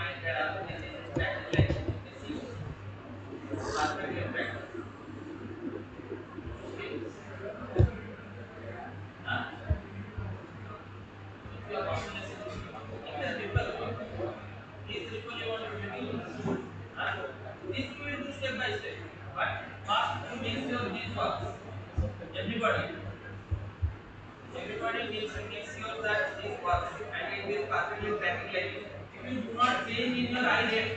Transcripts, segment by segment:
find that this is static line. This is perfectly correct. Okay. Huh? If your question is it is simple. This simple you want to reduce. Huh? This we will do step by step. But first to make sure this works. Everybody. Everybody needs to make sure that this works and it is perfectly tracking like this. If you do not change in your eye rate,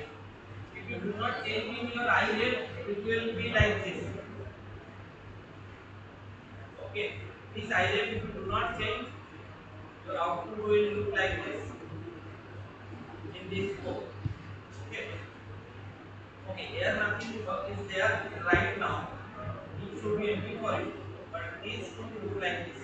if you do not change in your eye rate, it will be like this. Okay. This eye rate, if you do not change, your output will look like this in this code. Okay. Okay. Here nothing is there right now. It should be empty for you, but this should look like this.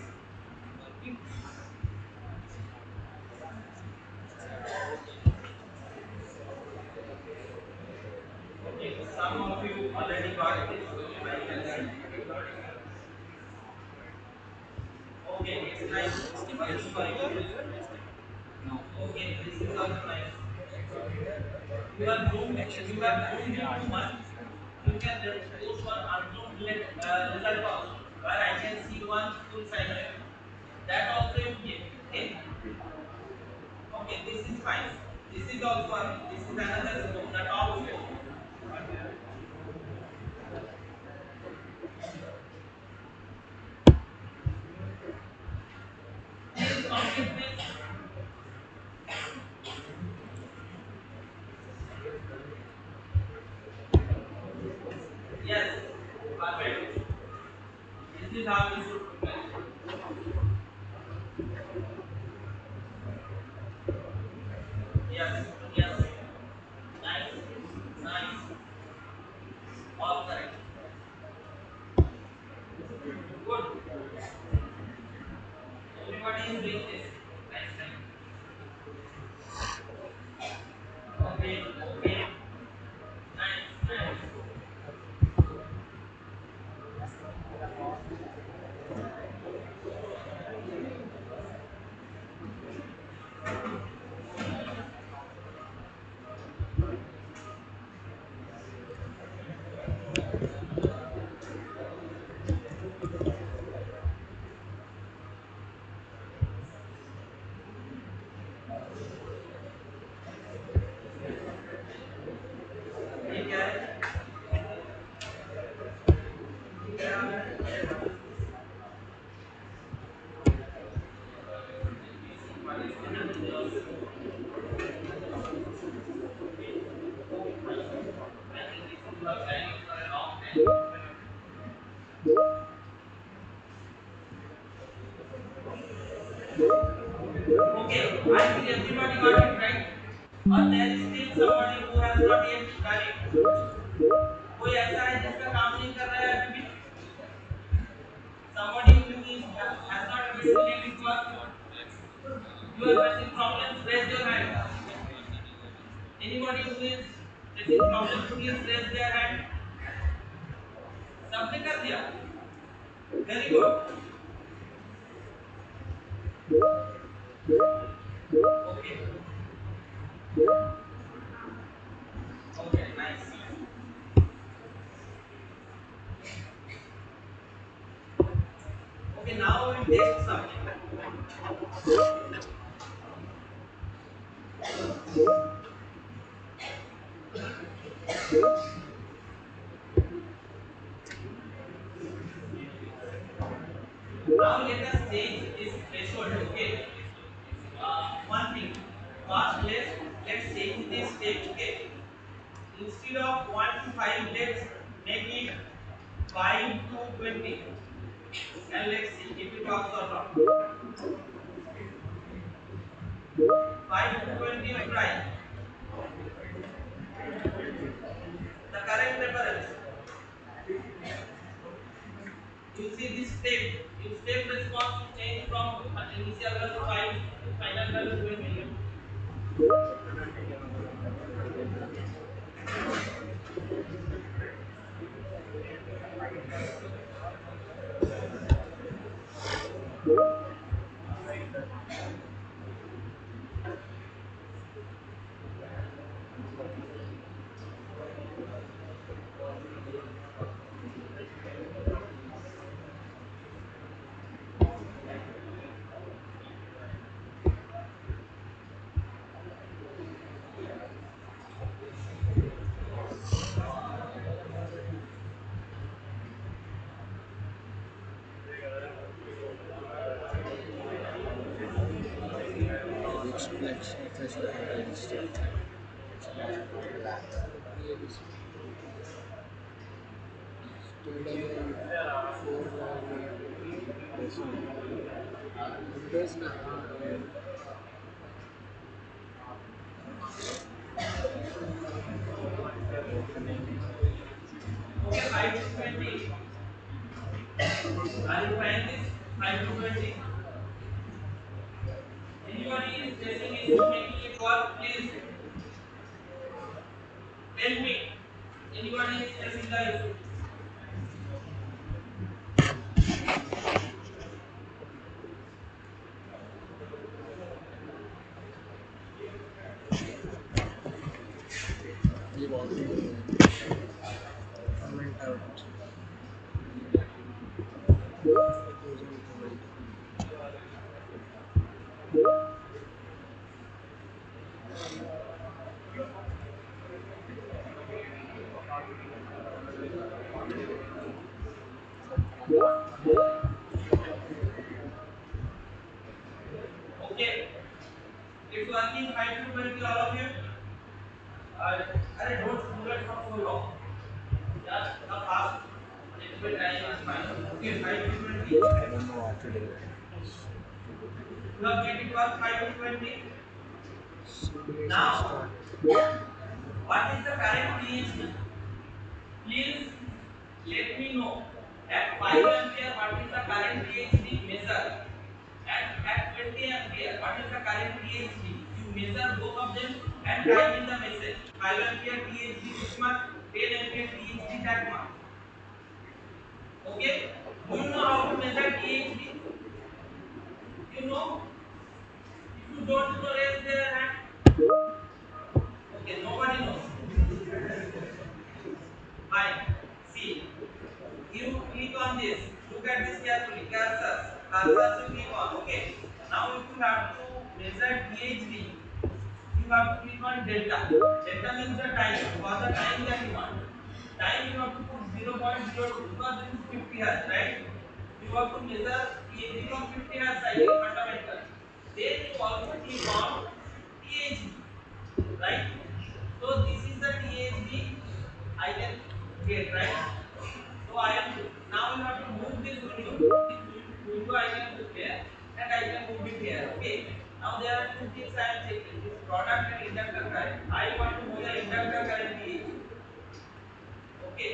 Okay. Some of you already got this. I can see. Okay, it's nice. Working for you. Okay, this is also nice. You have zoomed in too much. You can just post one unzoomed result also, where I can see one full sine wave. That also you give. Okay. Okay, this is fine. This is also working. This is another scope, the top scope. Please complete this. Yes. Perfect. This is how you should prepare. Yes. Yes. Nice. Nice. All correct. Good. Everybody is doing this. Nice. Nice. Okay. Okay. Nice. Nice. ये क्या है? ये क्या है? Okay, I think everybody got it right. Or there is still somebody who has not yet done it. कोई ऐसा है जिसका काम नहीं कर रहा है अभी भी? Somebody who has not yet finished his work. You are facing problems. Raise your hand. Anybody who is facing problems, please raise their hand. सबने कर दिया. Very good. Okay. Okay. Nice. Okay. Now we will test something. Now let us change this threshold. Okay. One thing. First, let's change this step. Okay. Instead of 1 to 5, let's make it 5 to 20. And let's see if it works or not. 5 to 20, we try. The correct reference. You see this step. If step response to change from initial value 5 to final value 20. Threshold and register. Windows में Okay, 5 to 20. Are you trying this? 5 to 20. Anybody is facing issue making it work, please tell me. Anybody is facing the issue? ये बहुत comment out. Okay, it's working 5 to 20, all of you. Arey, don't do it for so long. Just the fast, little bit time is fine. Okay, 5 to 20. I don't know what to do. You have made it work 5 to 20. Simulation Now, start. what is the current PhD? Please let me know. At 5 ampere, what is the current PhD measure? At 20 ampere, what is the current PhD? You measure both of them and type in the message. 5 ampere PhD this much, 10 ampere PhD that much. Okay? Do you know how to measure PhD? You know? If you don't know, raise their hand. Okay, nobody knows. Fine. See, you click on this. Look at this carefully. Cursor. Cursor you click on. Okay. Now if you have to measure PhD, you have to click on delta. Delta means the time. For the time that you want. Time you have to put 0.02 because this is 50 hertz, right? You have to measure PhD from 50 hertz cycle fundamental. Then you also click on PhD, right? So this is the PhD I can get, right? So I am now you have to move this window. This window I can move here and I can move it here. Okay. Now there are two things I am checking. This product and inductor current. I want to know the inductor current PhD. Okay.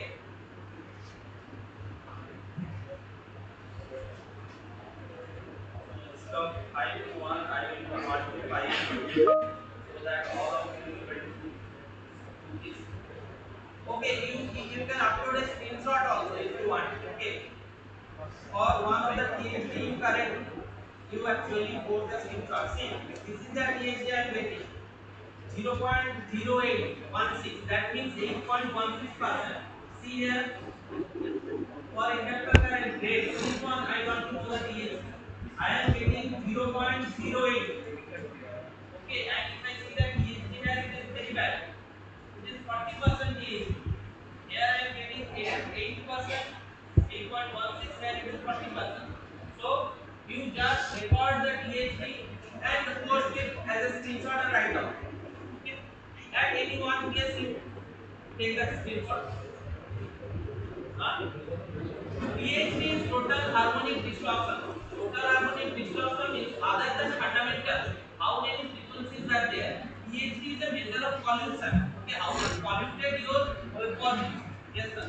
Instead of 5 to 1, I will do 1 to 5 so that all of you will be able to do this. Okay, you can upload a screenshot also if you want. Okay. For one of the PhD you correct, you actually hold the screenshot. See, this is the PhD I am getting. 0.0816, that means 8.16%. See here, for inductor current grade, this one I want to know the PhD. I am getting 0.08. Okay, and if I see that PhD here, it is very bad. It is 40% PhD. Here I am getting 8%, 8.16, here it is 40%. So you just record the PhD and post it as a screenshot and write down. Okay? At any one place you take the screenshot. Huh? PhD is total harmonic distortion. Total harmonic distortion means other than fundamental. How many frequencies are there? PhD is a measure of pollution. Okay, how much polluted your body is. Yes, sir.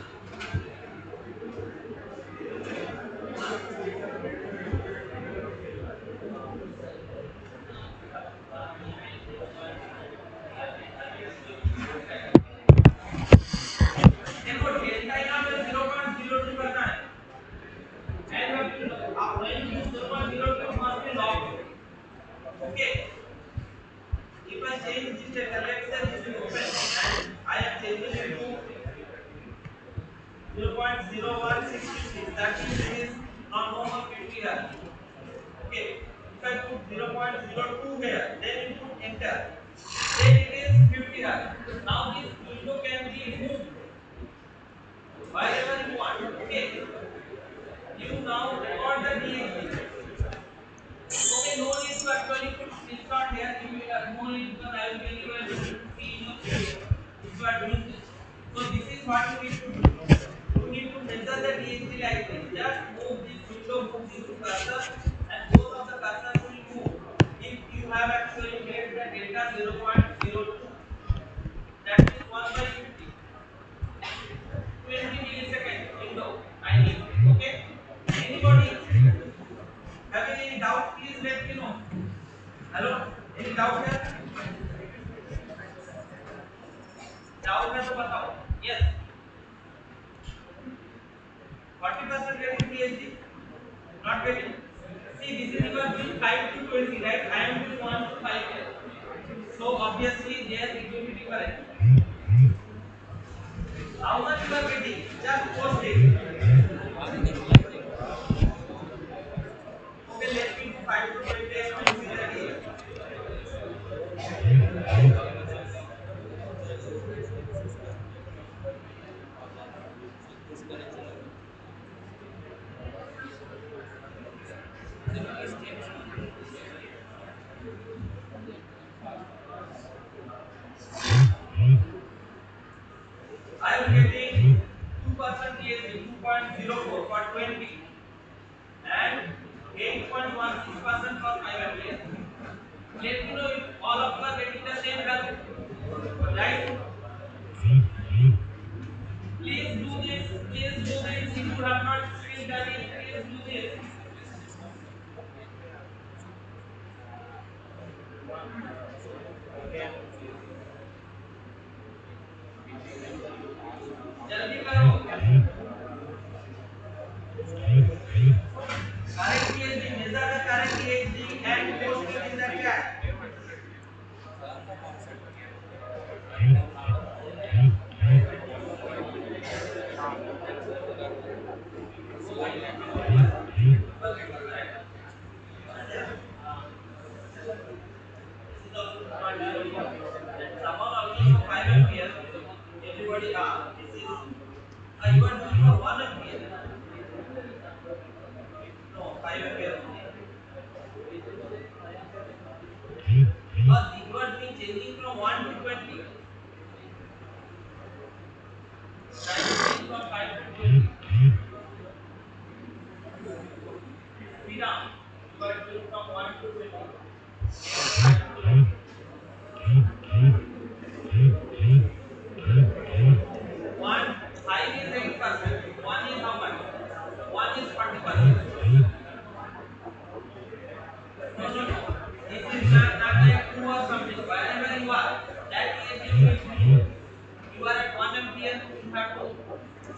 देखो delta यहाँ पे 0.02 करना है and when you use 0.02 must be locked. Okay, if I change this data, let's say this is open and I am changing it to 0.0166, that means it is not more than 50 hertz. Okay, if I put 0.02 here, then you put enter, then it is 50 hertz. Now this window can be moved wherever you want. Okay, you now record the PhD. Okay, no need to actually put screenshot here. You doubt है तो बताओ। Yes, 40% getting PhD, not getting. See, this is equal to 5 to 20, right? I am doing 1 to 5 here. So obviously there it will be different. How much you are getting? Just post it. Okay, let me do 5 to 20 and consider it. I am getting 2% PhD, 2.04 for 20 and 8.16% for 5 ampere. Let me know if all of you are getting the same value. Right? Please do this. Please do this. If you have not still done it, please do this. जल्दी करो। Correct PhD, measure the correct PhD and post it in the chat. This is also 2.04. And someone also for 5 ampere. Everybody, this is, you are doing for 1 ampere. No, 5 ampere only. You are doing changing from 1 to 20. Trying to change from 5 to 20. Freedom. You are doing from 1 to 20. From 5 to 20. One, 5 is 8%. 1 is how much? 1 is 40%. No, no, no. This is not like 2 or something. Wherever you are, that is you need to know. You are at 1 ampere, you have to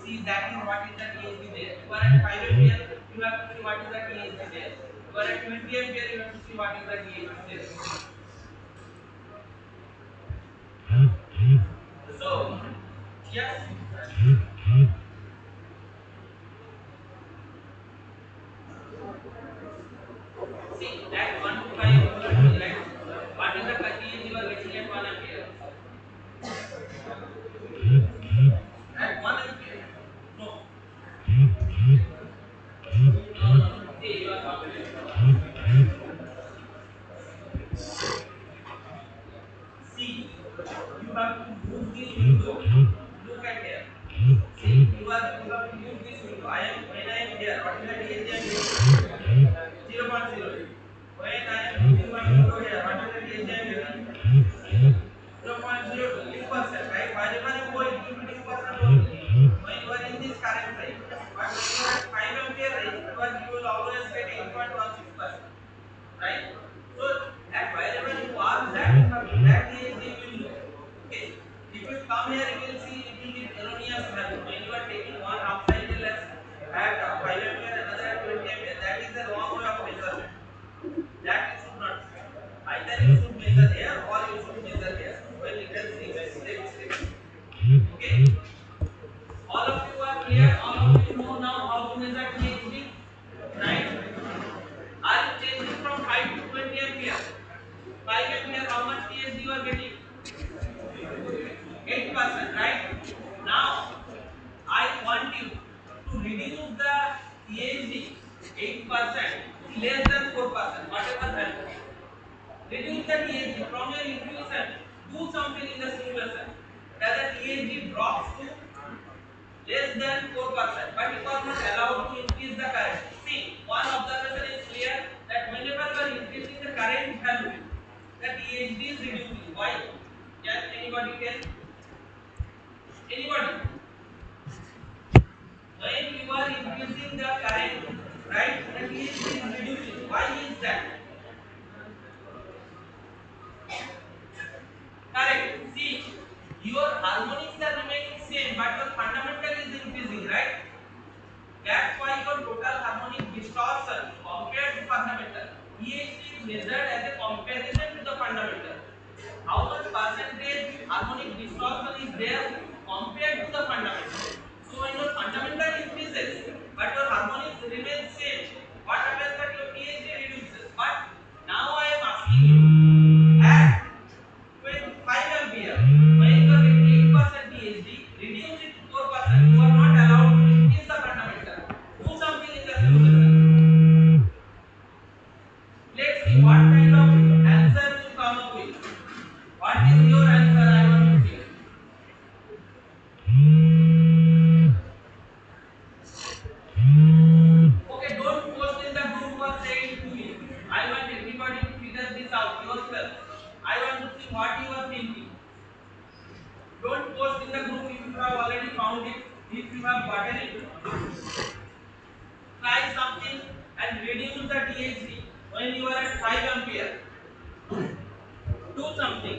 see that is what is the THD there. You are at 5 ampere, you have to see what is the THD there. You are at 20 ampere, you have to see what is the THD there. So, yes, see at 1 to 5 you are doing right. What is the THD you are getting at 1 ampere? At 1 ampere? No, no, no, no. See, you are confused. See, you have to move this window. Look at here. See, you have to move this window. When I am here, what is the THD I am getting? 0.08. When I am moving my window here, what is the THD I am getting? 0.02%, right? Wherever you go, it will be 2% only. When you are in this current range, but when you are at 5 ampere range, you will always get 8.16%, right? So at wherever you are, that is the window. Okay. If you come here, you will see it will be erroneous value. When you are taking one half cycle as at 5 ampere, another at 20 ampere, that is the wrong way of measurement. That you should not do. Either you should measure here or you should measure here. When it is six. Okay. All of you are clear. All of you know now how to measure THD, right? Are you changing from 5 to 20 ampere? 5 ampere, how much THD you are getting? 8%, right? Now, I want you to reduce the THD 8% less than 4%, whatever value. Reduce the THD from your intuition. Do something in the simulation. That the THD drops to less than 4%, but it was not allowed to increase the current. See, one observation is clear that whenever you are increasing the current value, the THD is reducing. Why? Can anybody tell? Anybody? When you are increasing the current, right, the THD is reducing. Why is that? Correct. See, your harmonic Don't post in the group if you have already found it. If you have gotten it, try something and reduce the THD when you are at 5 ampere. Do something.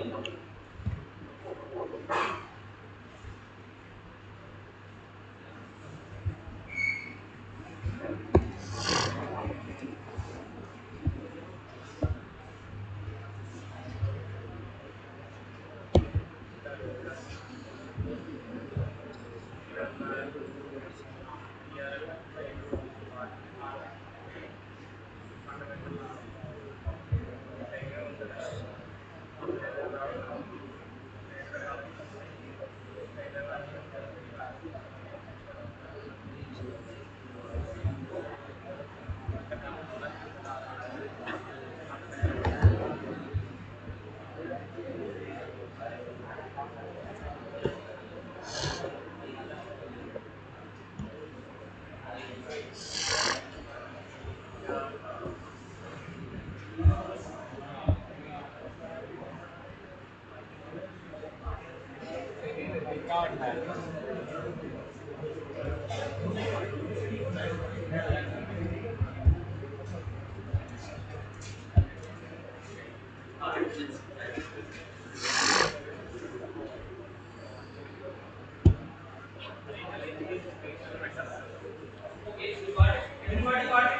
Okay, you got it. Everybody got it.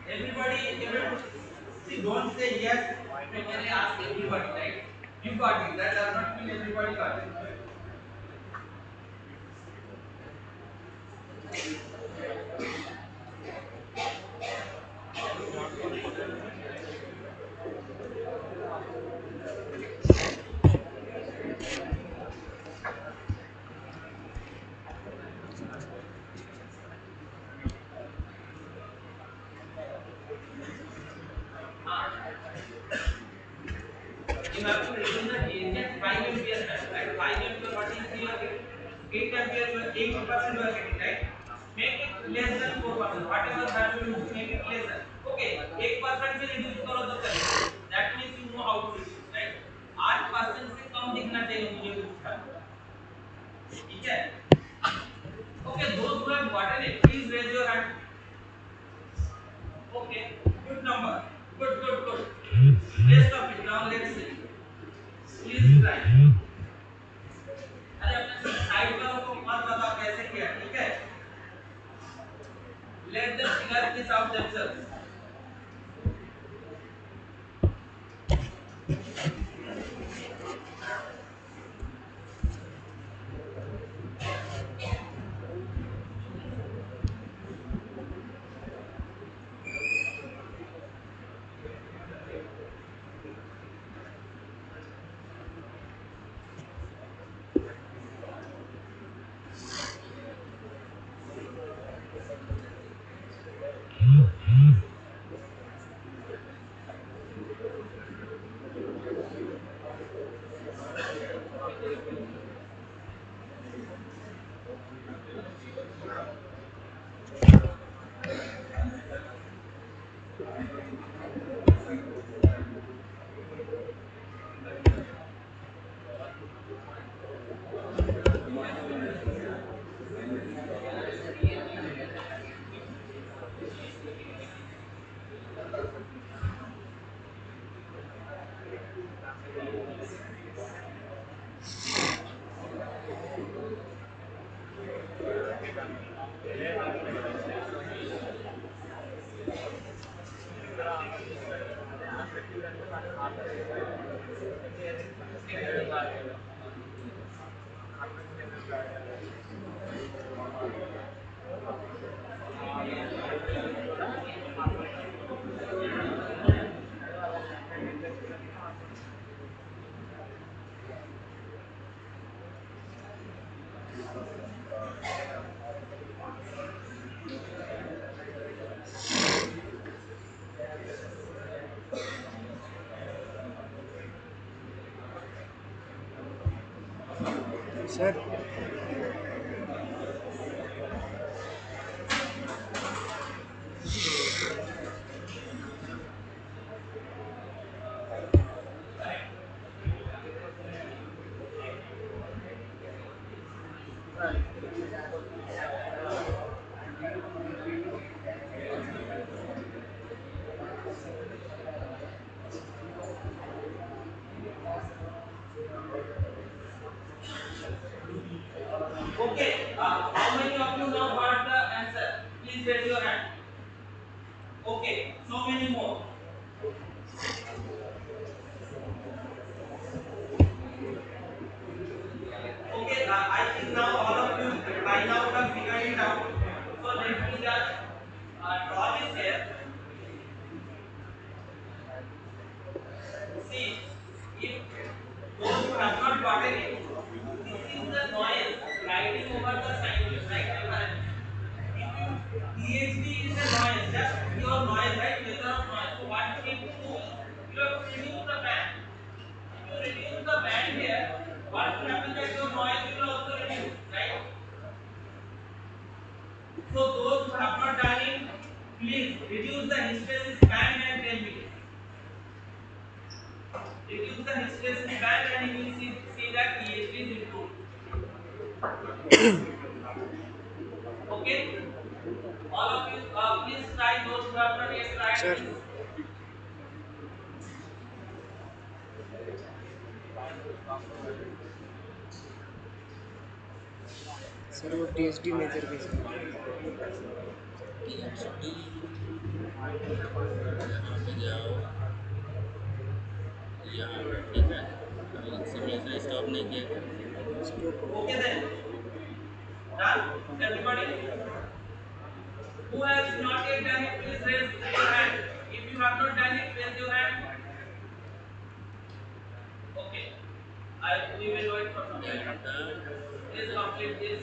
Everybody able to see. Don't say yes. So can I ask everybody? Right? You got it. That does not mean everybody got it. You have to reduce the agent 5 ampere at 5 ampere. What is you are getting? 8 ampere. You are 80% you are getting, right? Make it less than 4%. Whatever value you use, make it less than. Okay, 1% से reduce करो तो चलेगा. That means you know how to reduce, right? 8% से कम दिखना चाहिए मुझे कुछ था. ठीक है? Okay, those who have gotten it, please raise your hand. Okay, good number. Good. Rest of it now. Let's see. Please try. अरे अपने साइड वालों को मत बताओ कैसे किया, ठीक है? Let them figure this out themselves. Sir, Okay, how many of you now got the answer? Please raise your hand. Okay, so many more. Okay, I think now all of you by now have figured it out. So let me just draw this here. See, if those who have not gotten it, this is the noise riding over the sine wave, like reference. If you DHD is a noise, just pure noise, right? Measure of noise. So what you need to do is you have to reduce the band. If you reduce the band here, what will happen that your noise will also reduce, right? So those who have not done it, please reduce the hysteresis band and tell me. Reduce the hysteresis band and you will see that EHD is improved. Okay? All of you, please try. Those who have not yet tried, Sir, please. Sir वो TSD major कैसे करते हैं? PhD यहाँ पे जाओ, यहाँ पे ठीक है। अभी सिमुलेशन स्टॉप नहीं किया क्या? स्टॉप हो Okay गया। then. Done? Everybody? Who has not yet done it, please raise your hand. If you have not done it, raise your hand. Okay. We will wait for some time. Delta Please complete this.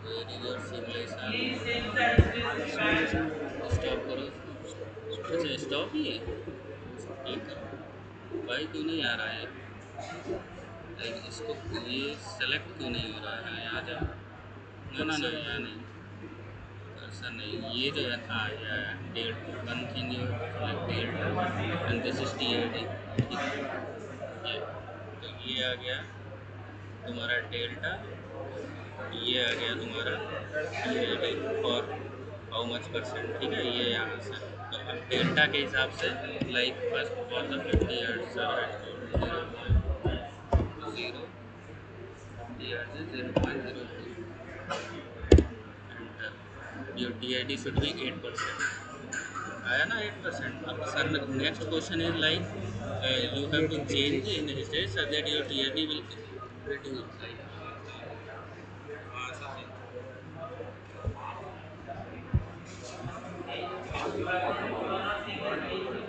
Where is your simulation? Please change the hysteresis band. Simulation में गया। Stop करो उसको। Stop. अच्छा stop ही है, ठीक करो। भाई क्यों नहीं आ रहा है? लाइक इसको ये सेलेक्ट क्यों नहीं हो रहा है? यहाँ जाओ। ना ना ना, कर्सर यहाँ नहीं, कर्सर नहीं, ये जो है हाँ ये आया date. One thing you select date and this is T, ठीक है। ये तो ये आ गया तुम्हारा डेल्टा, ये आ गया तुम्हारा टी और हाउ मच परसेंट, ठीक है। ये यहाँ से तो अब डेल्टा के हिसाब से like first for the 50 hertz zero hertz 0.02 and your T should be 8%। आया ना 8%। अब sir next question is like you have to change in history so that your T will reduce like. हाँ sir, You are not seeing the DHD.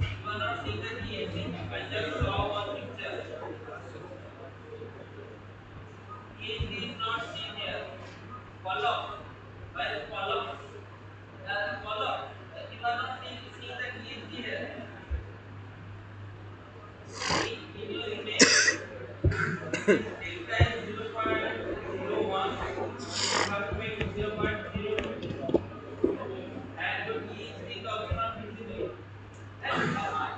You are not seeing the DHD. I just saw one picture. DHD is not seen here. Follow. Where is follow? Follow. You are not seeing the DHD here. See in your image. This delta is 0.01. You have to make it 0.02. And your DHD is also not visible. And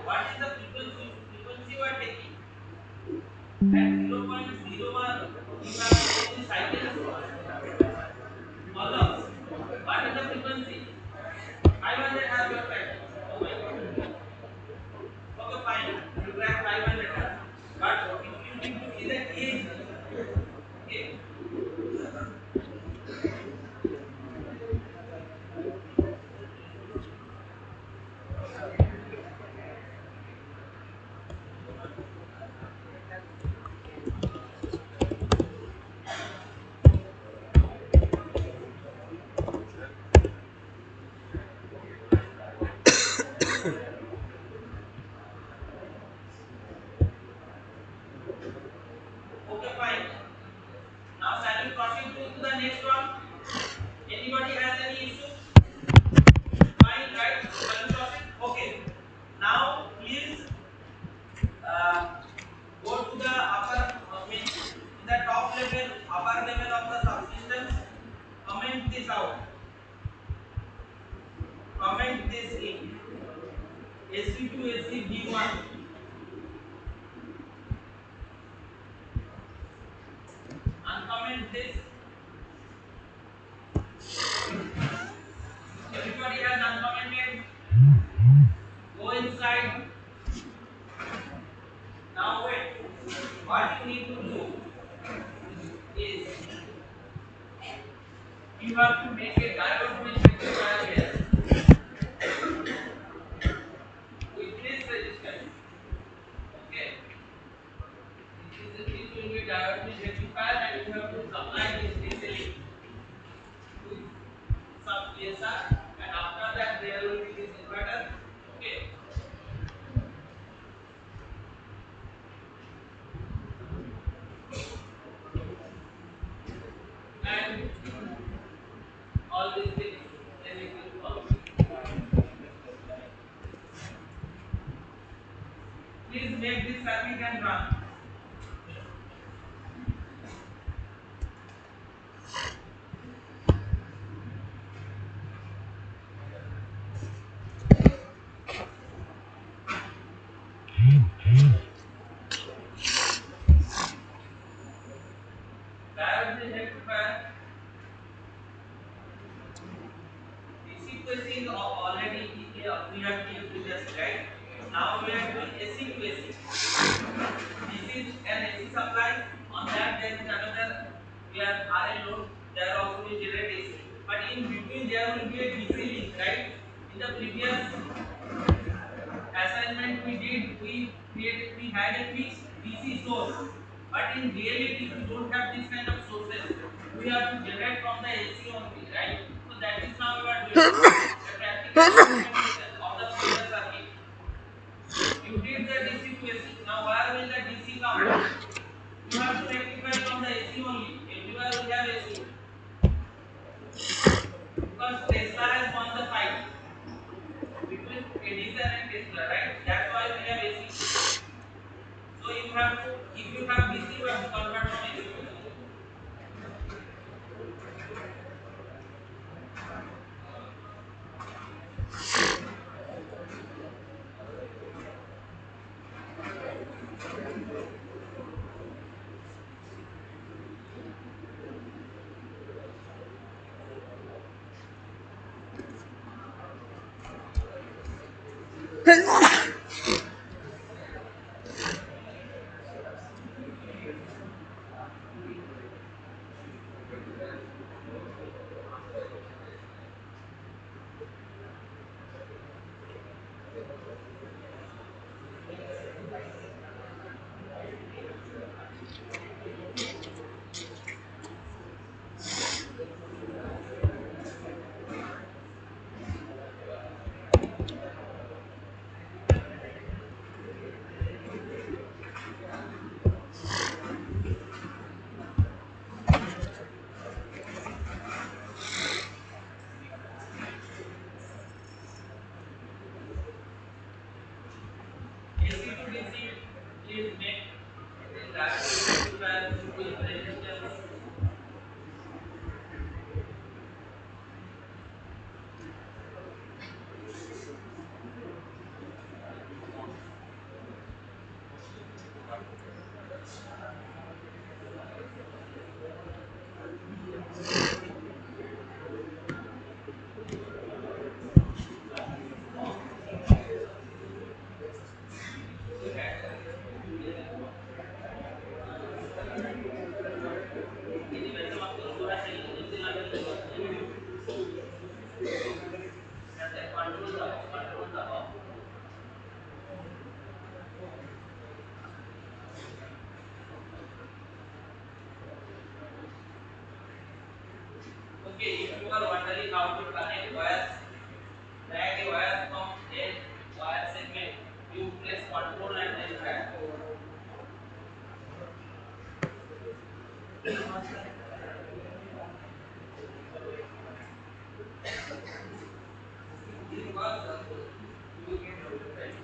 what is the frequency you are taking? At 0.01, you have to take the cycles. Follow. What is the frequency? 500 has your cycles. Oh my god. Okay, fine. You track 500 has. But if you need to see the age, okay? Okay, fine. Now shall we proceed to the next one? Anybody has any issue? Fine, right? Shall we proceed? Okay. Now please uh, go to the upper, in the top level, upper level of the subsystems. Comment this out. Comment this in SC2, SCB1. Uncomment this. Everybody has uncommented. Go inside. Now wait. What you need to do is you have to make a diode bridge rectifier here with this resistance. Okay. This will be diode bridge rectifier and you have to supply this DC with some PSR and after that there will be this inverter. Okay. And all these things then it will come. Please make this circuit and run. Diode bridge rectifier. DC to AC is already we have used previously, right? Now we are doing AC to AC. This is an AC supply. On that there is another we are RL load. There also we generate AC. But in between there will be a DC link, right? In the previous assignment we had a fixed DC source. But in reality, we don't have this kind of sources. We have to generate from the AC only, right? So that is now we are doing a practical implementation of the previous circuit. You did the DC to AC. Now where will the DC come? You have to rectify from the AC only. Everywhere we have AC because Tesla has won the fight between Edison and Tesla, right? That's why we have AC. So you have to, if you have DC, you have to convert from AC to AC. AC to DC, please make this diode bridge rectifier with resistance. यदि वैसे आपको थोड़ा सा इसे लगे ऐसे control दबाओ okay if you are wondering how to connect wires drag a wire from a wire segment you press control and then drag this works also you will get notified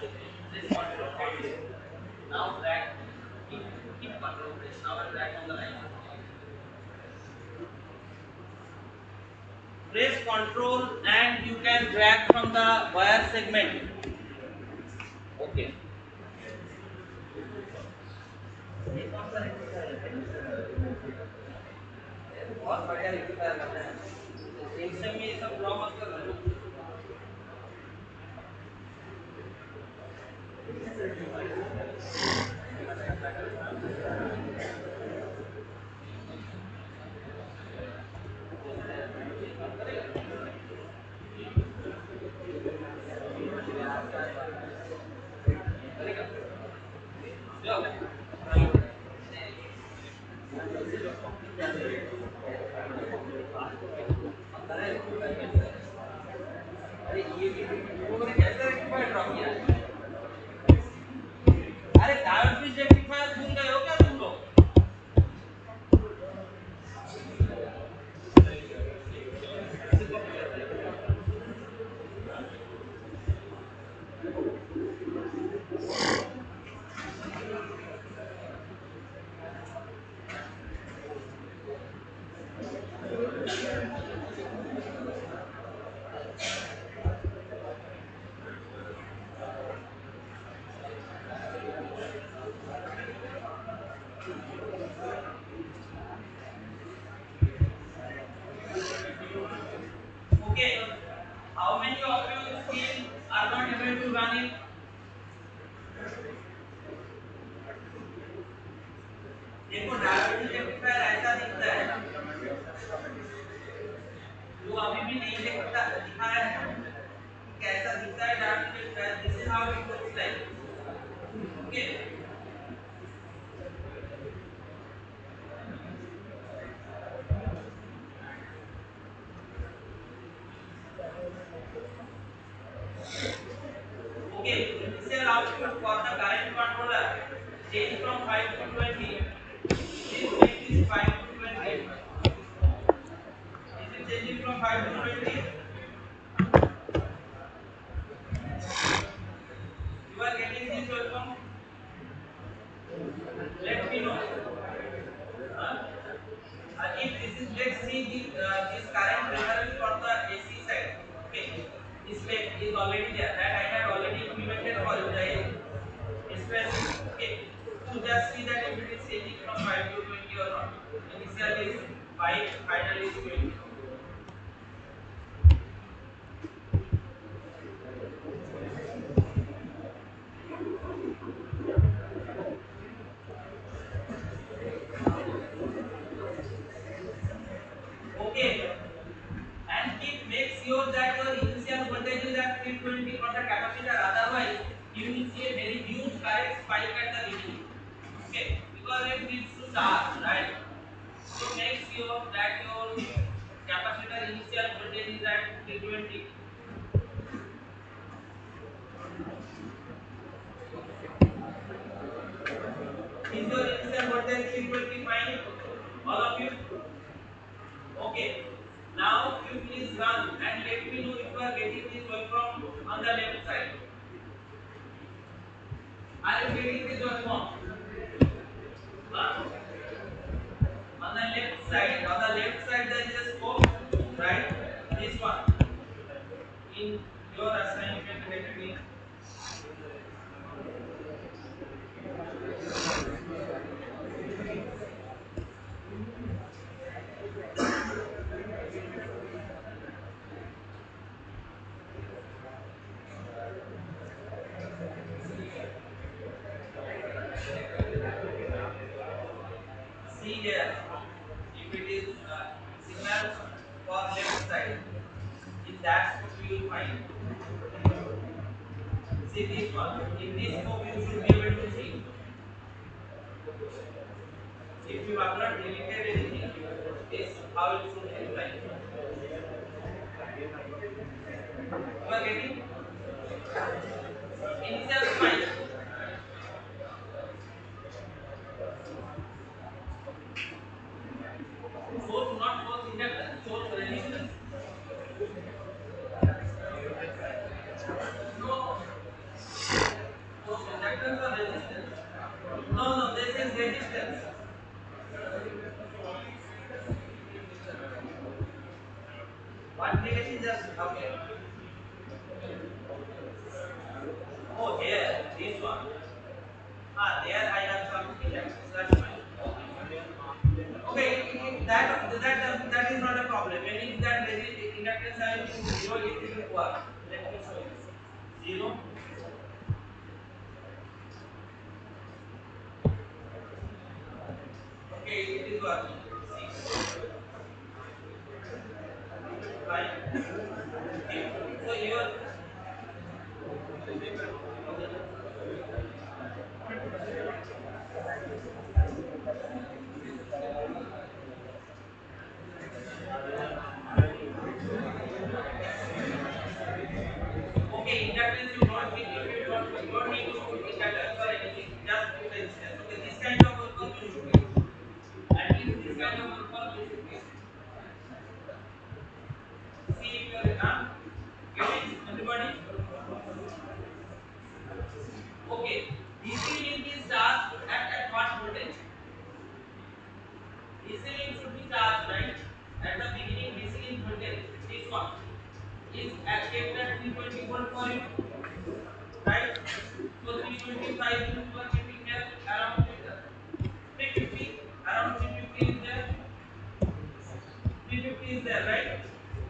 Press control X. Now drag, keep, keep control press. Now drag on the line. Press control and you can drag from the wire segment. Okay. बहुत बढ़िया rectifier करना है system में ये सब block मत कर देना अरे ये भी तुमने कैसे रेक्टिफायर ड्रॉ किया अरे डायोड स्विच रेक्टिफायर भूल गए हो क्या तुम लोग okay how many of you still are not able to run it देखो डायोड रेक्टिफायर ऐसा दिखता है जो अभी भी नहीं दिखता दिखाया है कैसा दिखता है diode rectifier this is how it looks like okay Okay, initial output for the current controller change from 5 to 20. Please make this 5 to 20. Is it changing from 5 to 20? You are getting this waveform? Let me know. Huh? If this is, let's see this current reference for the AC side. Okay, this wave is already there. That I had already implemented for you. The express. Okay, so just see that if it is changing from 5 to 20 or not. Initial is 5, final is 20. Okay, and keep make sure that your initial voltage is at 320 for the capacitor. Otherwise, you will see a very huge current spike at the beginning. Okay, because it needs to charge, right? So make sure that your capacitor initial voltage is at 320. Is your initial voltage 320 fine? All of you? Okay. Now you please run and let me know if you are getting this waveform on the left side. Are you getting this waveform? Huh? On the left side there is a scope, right? This one. In your assignment, let me see here. If it is signal for left side, in that scope you will find. See this one. In this scope you should be able to see. If you have not deleted anything, this how it should look like. You are getting initial spike. Source not source inductance, source resistance. No, one. Ah, there I have some reactions. That's fine. Okay. Okay, that is not a problem. When is that inductance I will use zero, it will work. Let me show you. Zero. Okay, it is working. See, fine. Okay. So your okay inductance you don't need to put inductance or anything. Just put resistance. Okay, this kind of work you should get. At least this kind of work you should get. See if you are getting everybody. Okay, DC link is charged at what voltage? DC link should be charged, right? At the beginning, DC link voltage, this one, is kept at 320 volt for you, right? So 325 you are keeping here around 350, around 350 is there, 350 is there, right?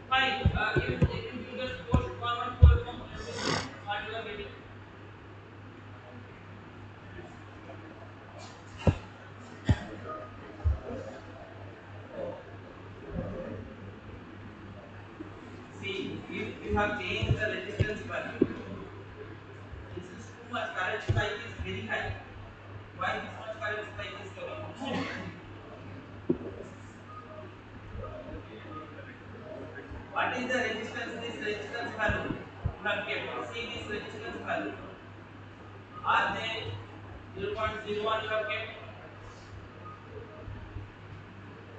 Fine. If you just post forward for from let me see what you are getting. See, if you have changed the resistance value, this is too much. Current spike is very high. Why this much current spike is coming? What is the resistance? This resistance value you have kept. See this resistance value. Are they 0.01 you have kept?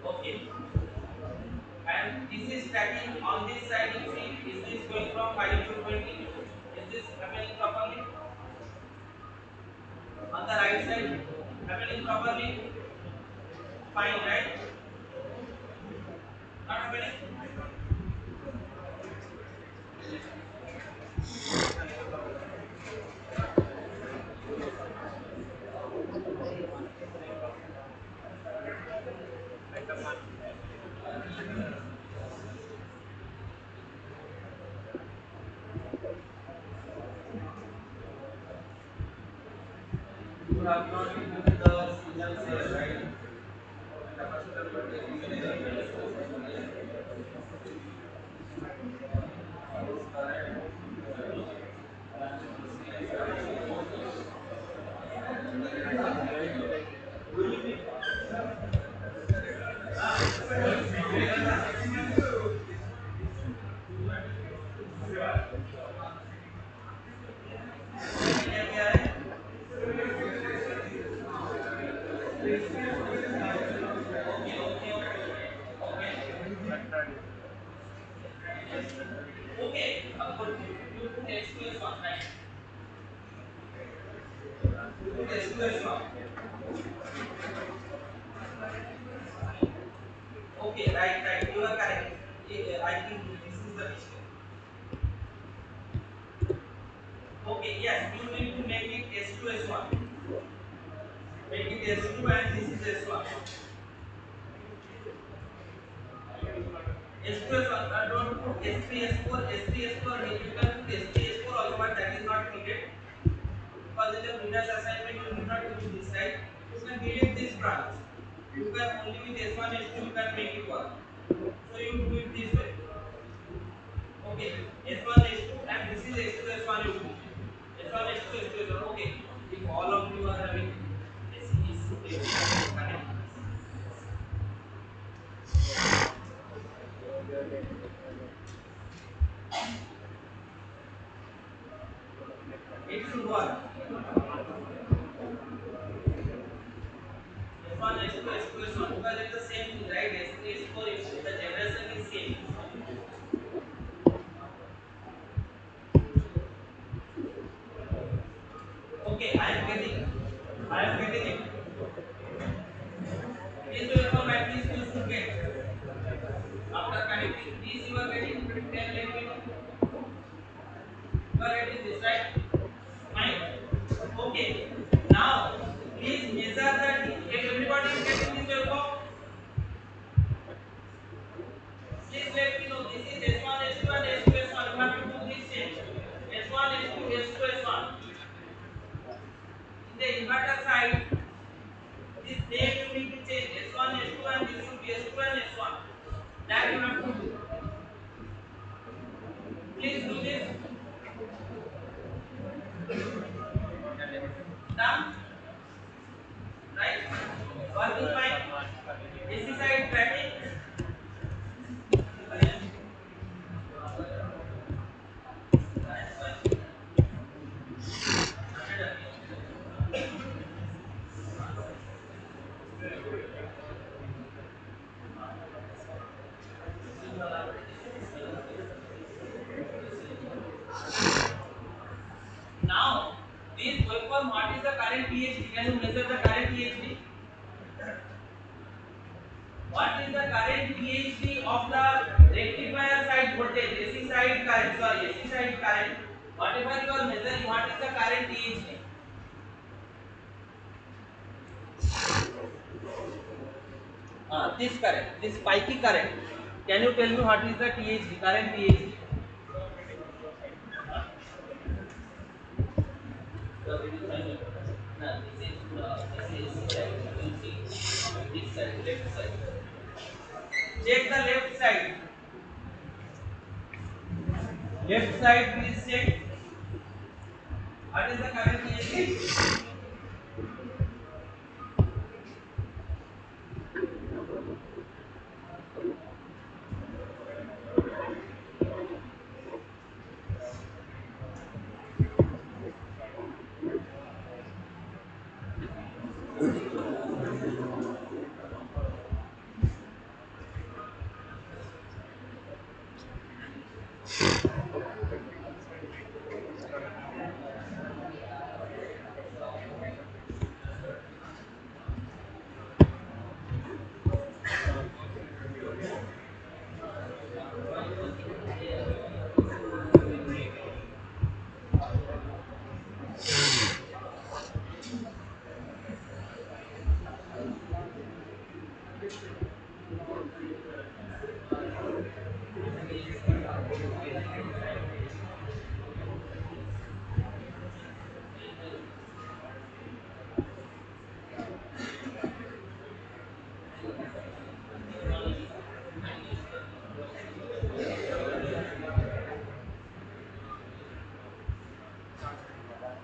Okay. And this is stacking on this side. You see, is this going from 5 to 20? Is this happening properly? On the right side, happening properly? Fine, right? Not happening? You have not given the signals here, right? Capacitor voltage is okay. Good. You put S2S1, right? You put S2S1. Okay, right. You are correct. I think this is the mistake. Okay, yes, you need to make it S2S1. Make it S2 and this is S1. S2S1, don't put S3, S4, S3, S4. You can put S3, S4 also, but that is not needed because in the previous assignment you did not use this, right? You can delete this branch. You can only with S1, S2 you can make it work. So you do it this way. Okay, S1, S2, and this is S2, S1 you do. S1, S2, S2, S1. Okay, if all of you are having connect. It should work. S1, S2, S2, S1 because it's the same thing, right? S3, S4, S2, the generation is same. Okay, I am getting it. This uniform at least you should get. After connecting this, you are getting. Then let me know. You are getting this, right? Fine. Okay. Now, please measure the. If everybody is getting this wave, please let me know. This is S1, S2, and S2, S1. You have to do this change. S1, S2, S2, S1. In the inverter side, this name you need to change. S1, S2, and this should be S2 and S1. That you have to do. Please do this. Done. Right? Working fine. AC side tracking. Now, this waveform, what is the current PhD? Can you measure the current PhD? What is the current PhD of the rectifier side voltage? AC side current, sorry, AC side current. Whatever you are measuring, what is the current PhD? This current, this spiky current. Can you tell me what is the THD, current THD? No, this is AC side. You see, this side, left side. Check the left side. Left side, please check. What is the current THD?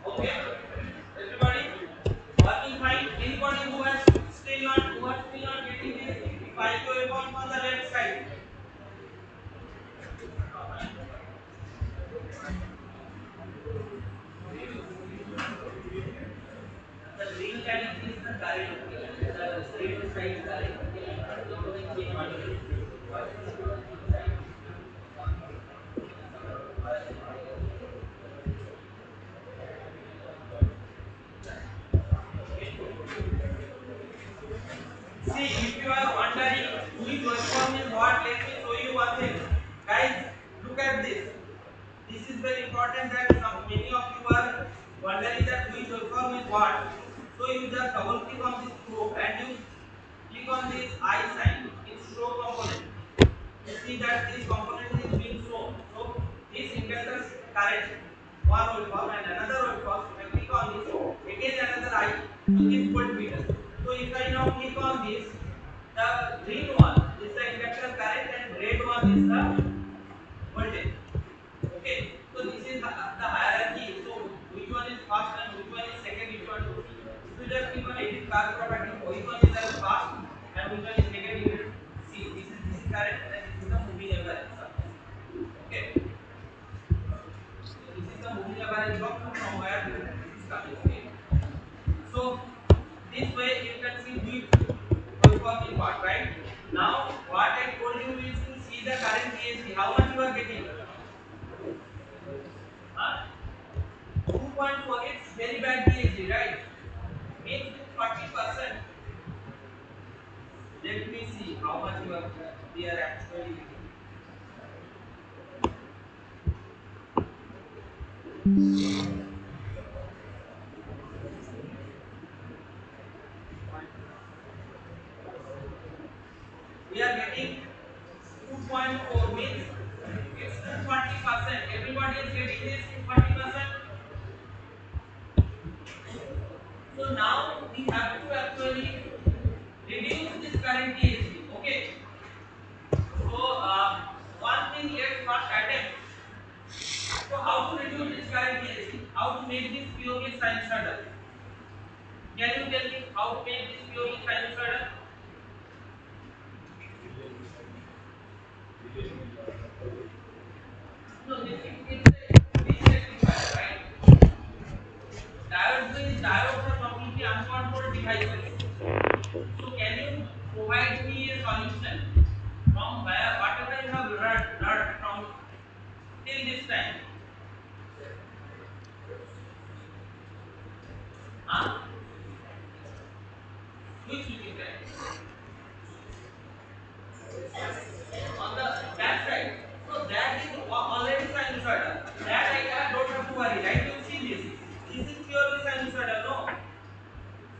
Okay, everybody, working fine. Anybody who are still not getting this, if I go on the left side, the green line is the current, the straight side current. See, if you are wondering which waveform is what, let me show you one thing. Guys, look at this. This is very important that many of you are wondering that which waveform is what. So you just double click on this probe and you click on this I sign. It's show component. You see that this component is being shown. So this indicators current one waveform and another waveform. If I click on this, again another I in this voltmeter. So if I now click on this, the green one is the inductor current and red one is the voltage. Okay, so this is the hierarchy. So which one is first and which one is second? If you want to see, if you just click on edit car property, which one is the first and which one is second? You will see this is current and this is the moving average. Okay, so this is the moving average from where this is coming. Okay, so this way you can see which waveform is what, right? Now what I told you is to see the current PhD. How much you are getting? Huh? 2.4, it's very bad PhD, right? Means with 40%. Let me see how much you are we are actually getting. So now we have to actually reduce this current THD. Okay. So one thing let's first attempt. So how to reduce this current THD? How to make this purely sinusoidal? Can you tell me how to make this purely sinusoidal? No, this is this rectifier, right? Diodes means diodes are completely uncontrolled devices. So can you provide me a solution from where whatever you have learned from till this time? Huh? Which you can on the that side. So that is already sinusoidal. That I don't have to worry, right? You see this. This is purely sinusoidal, no?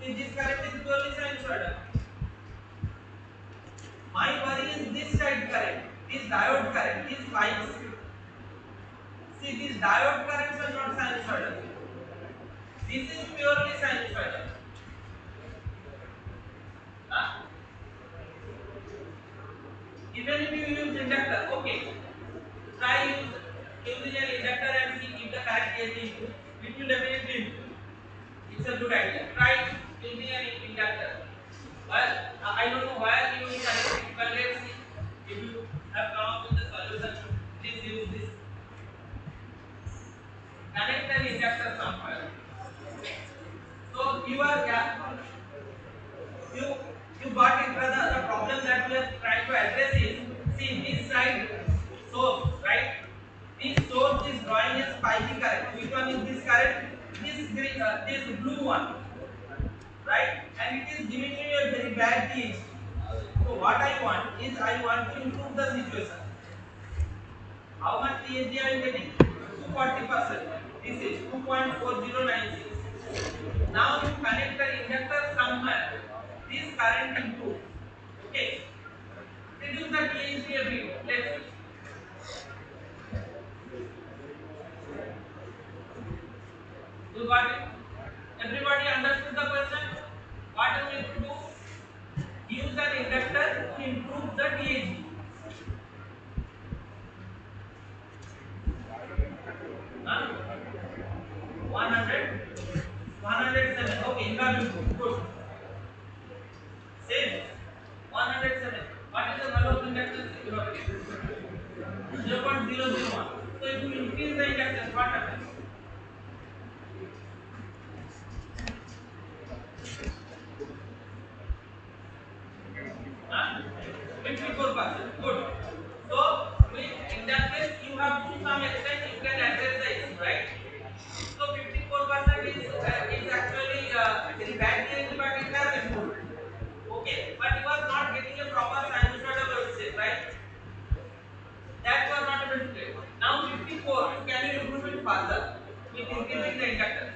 See this current is purely sinusoidal. My worry is this side current, this diode current, these lines. See these diode currents are not sinusoidal. This is purely sinusoidal. Huh? Even if you use inductor, okay. Try using an inductor and see if the current is improved. It will definitely improve. It's a good idea. Try using an inductor. Well, I don't know why you will connect it, but let's see if you have come up with the solution. Please use this. Connect an inductor somewhere. So you are yeah, you you got it, brother. The problem that we are trying to address is see this side source, right? This source is drawing a spiky current. Which one is this current? This green, this blue one, right? And it is giving you a very bad THD. So what I want is I want to improve the situation. How much THD I am getting? 240%. This is 2.4096. Now you connect the inductor somewhere. This current improves. Okay. Reduce the THD a bit. Let's see. You got it? Everybody understood the question? What you need to do? Use an inductor to improve the THD. Huh? 100? 107. Okay, you have improved. Good. Same. 107. What is the value of inductance? You have 0.001. So if you increase the inductance, what happens? Huh? 54%. Good. So with inductance, you have to some extent you can address the issue, right? So 54% is actually very bad case, but it has improved. Okay, but you are not getting a proper sinusoidal wave, right? That you are not able to get. Now 54, can you improve it further with increasing the inductance?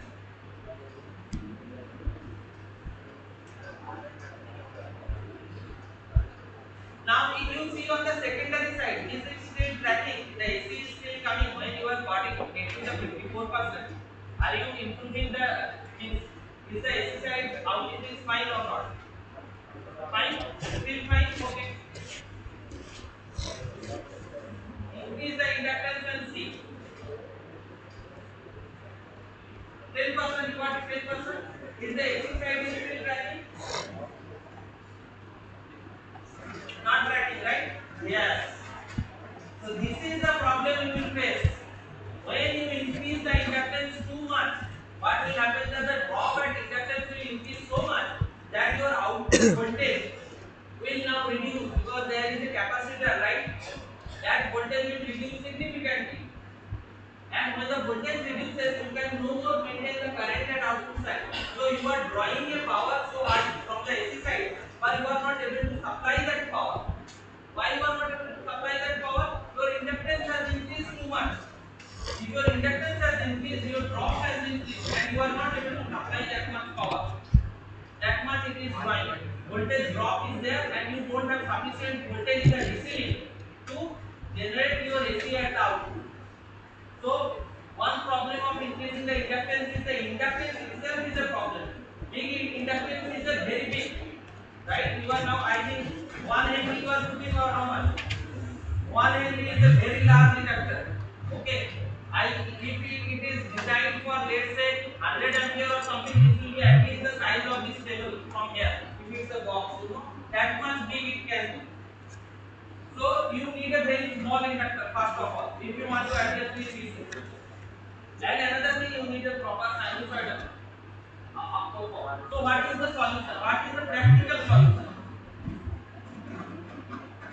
Now, if you see on the secondary side, this is still tracking, the AC is still coming when you are getting the 54%. Are you improving the, is the AC side output is fine or not? Fine? Still fine? Okay. Increase the inductance and see. 10% you got 10%. Is the AC side is still tracking? Not tracking, right? Yes. So this is the problem you will face. When you increase the inductance too much, what will happen is that the drop at inductance will increase so much that your output voltage will now reduce because there is a capacitor, right? That voltage will reduce significantly. And when the voltage reduces, you can no more maintain the current at output side. So you are drawing a power so hard from the AC side, but you are not able to supply that power. Why you are not able to supply that power? Your inductance has increased too much. If your inductance has increased, your drop has increased, and you are not able to supply that much power. That much it is drawing. Voltage drop is there, and you don't have sufficient voltage in the DC link to generate your AC at the output. So one problem of increasing the inductance is the inductance itself is a problem. 100 ampere or something, this will be at least the size of this table from here. If it's a box, that much big it can be. So you need a very small inductor first of all if you want to adjust this DC. And another thing, you need a proper sinusoidal. So what is the solution? What is the practical solution?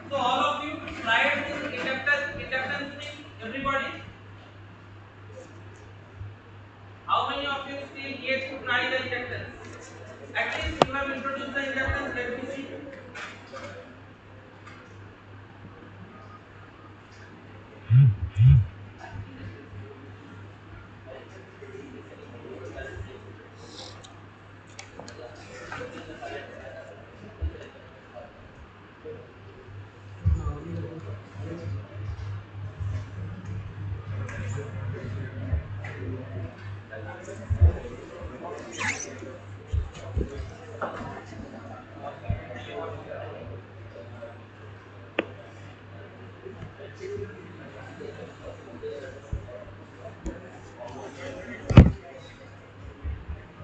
So all of you tried this inductance thing. Everybody, how many of you still yet to try the inductance? At least you have introduced the inductance. Let me see.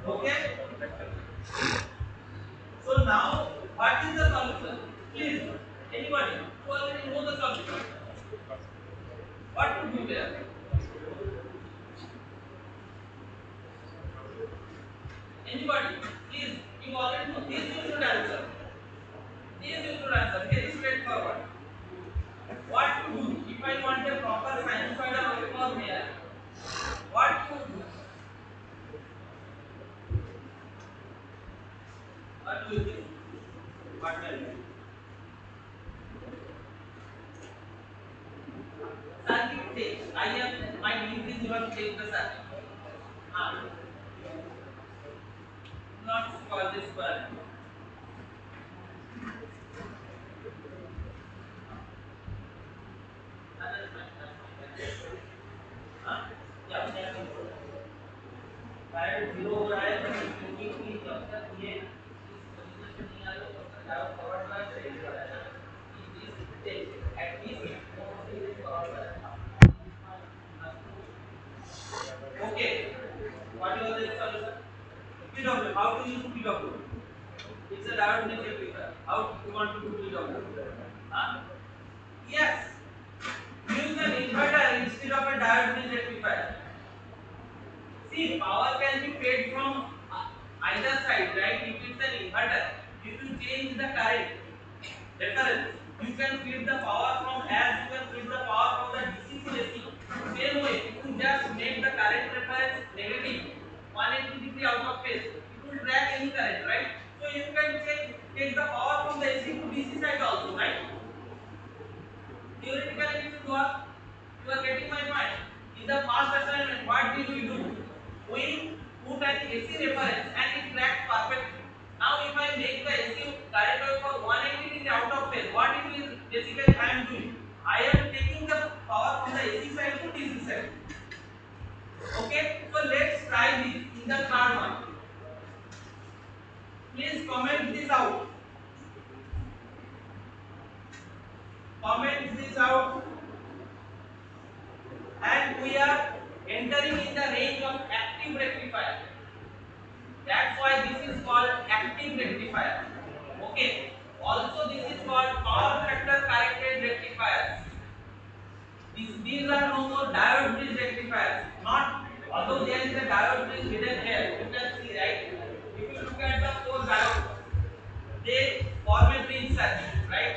Okay. So now, what is the solution? Please, anybody who already know the solution, what to do there? Anybody? Please, you already know. This you should answer. This you should answer. Very straightforward. What to do if I want a proper sinusoidal waveform here? What to do? What do you think? What will you? Circuit take. I am my need is you have to take the circuit. Ah, not for this one. That's fine. That's fine. हाँ? Yeah, yeah. Direct zero हो रहा है तो क्योंकि जब तक ये इस पोजीशन पे नहीं आ रहा तब तक डायोड फॉरवर्ड बायस नहीं कर रहा है कि this stage at least mostly this forward bias okay what was the solution PW how to use PW it's a diode bridge rectifier how you want to do PW huh? Yes, use an inverter instead of a diode bridge rectifier. See, power can be fed from either side, right? If it's an inverter, if you change the current reference, you can feed the power from as you can feed the power from the DC to AC. Same way, if you just make the current reference negative, 180 degree out of phase, it will drag any current, right? So you can take the power from the AC to DC side also, right? Theoretically it should work. You are getting my point. In the past assignment, what did we do? We put an AC reference and it tracked perfectly. Now if I make the AC current wave for 180 degree out of phase, what it is basically I am doing? I am taking the power from the AC side to DC side. Okay, so let's try this in the third one. Please comment this out. Comment this out. And we are entering in the range of active rectifier. That's why this is called active rectifier. Okay. Also, this is called power factor corrected rectifiers. These are no more diode bridge rectifiers. Not although there is a diode bridge hidden here. You can see, right? If you look at the four diodes, they form a bridge circuit, right?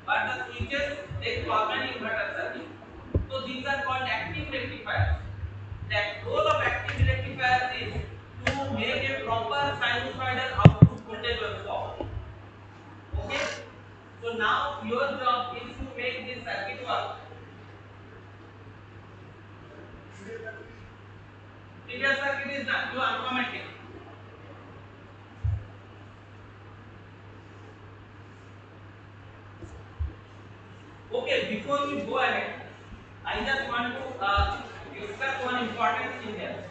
But the switches they form an inverter circuit. So these are called active rectifiers. The role of active rectifiers is to make a proper sinusoidal output voltage waveform. Okay? So now your job is to make this circuit work. Previous circuit is done. You are commenting. Okay, before we go ahead, I just want to discuss one important thing here.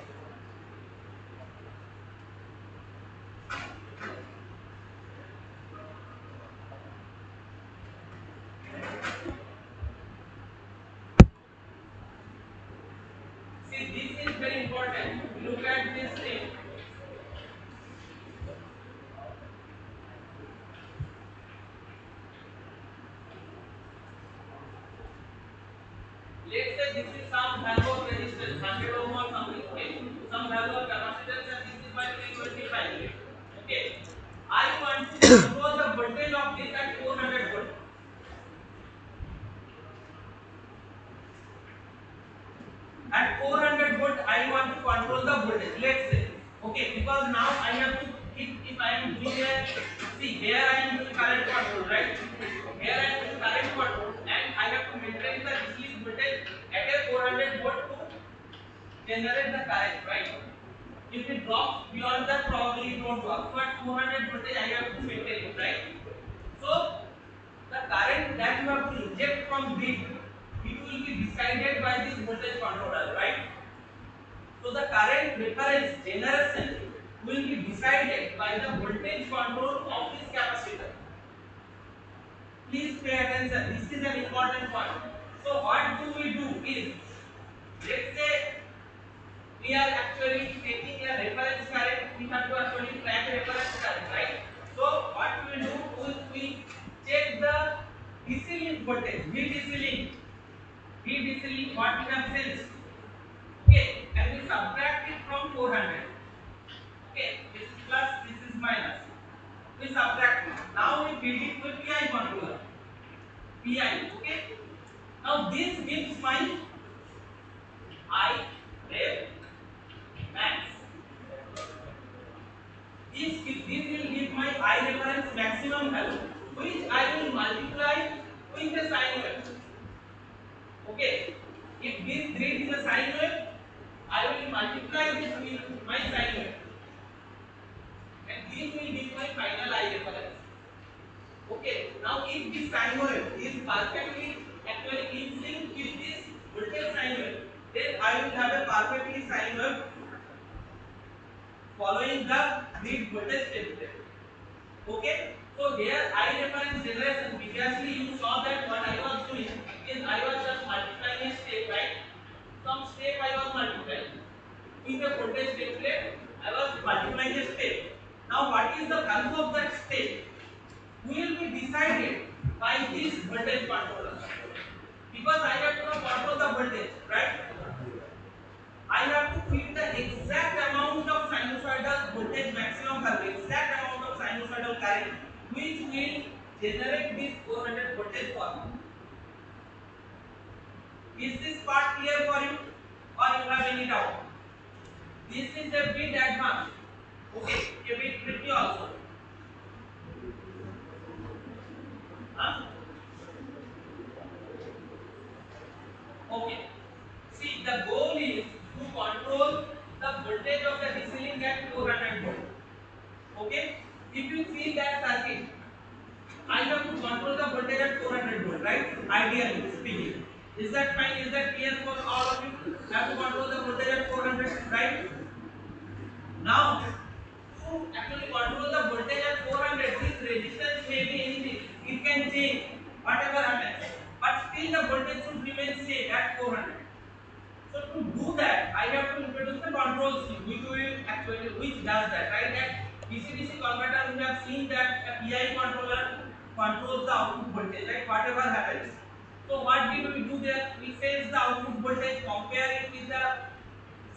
See, this is very important. Look at this thing. some value of resistance 100 ohm or something, okay, some value of capacitance, and this is my 325. Okay, I want to control the voltage of this at 400 volt. At 400 volt, I want to control the voltage. Let's say, okay, because now I have to, if I am doing a, see here I am doing current control, right? Here I am doing current control, and I have to maintain the DC voltage at a 400 volt to generate the current, right? If it drops beyond that, probably it won't work. So at 400 voltage, I have to maintain it, right? So the current that you have to inject from grid, it will be decided by this voltage controller, right? So the current reference generation will be decided by the voltage control of this capacitor. Please pay attention. This is an important point. So what do we do is, let's say we are actually taking a reference current. We have to actually track reference current, right? So what we will do is we check the DC link voltage, VDC link, VDC link what we have sensed. Okay, and we subtract it from 400. Okay, this is plus, this is minus. We subtract it. Now we feed it with PI controller. PI. Okay. Now this gives my I ref max. This will give my I reference maximum value, which I will multiply with the sine wave. Okay. If this grid is a sine wave, I will multiply this with my sine wave, and this will give my final I reference. Okay, now if this sine wave is perfectly actually in sync with this voltage sine wave, then I will have a perfectly sine wave following the grid voltage step. Okay, so here I reference generation. Previously you saw that what I was doing is I was just multiplying a step, right? Some step I was multiplying. With the voltage step plate, I was multiplying a step. Now what is the value of that step will be decided by this voltage controller, because I have to control the voltage, right? I have to feed the exact amount of sinusoidal voltage maximum value, exact amount of sinusoidal current, which will generate this 400 voltage for me. Is this part clear for you, or you have any doubt? This is a bit advanced. Okay, a bit tricky also. Huh? Okay. See, the goal is to control the voltage of the DC at 400 volt. Okay. If you see that circuit, I have to control the voltage at 400 volt, right? Ideally speaking. Is that fine? Is that clear for all of you? Have to control the voltage at 400, right? Now, to actually control the voltage at 400, this resistance may be anything. It can change, whatever happens. But still the voltage should remain same at 400. So to do that, I have to introduce the control scheme, which does that, right? At DC-DC converter, we have seen that a PI controller controls the output voltage, right? Whatever happens. So what did we do there? We sense the output voltage, compare it with the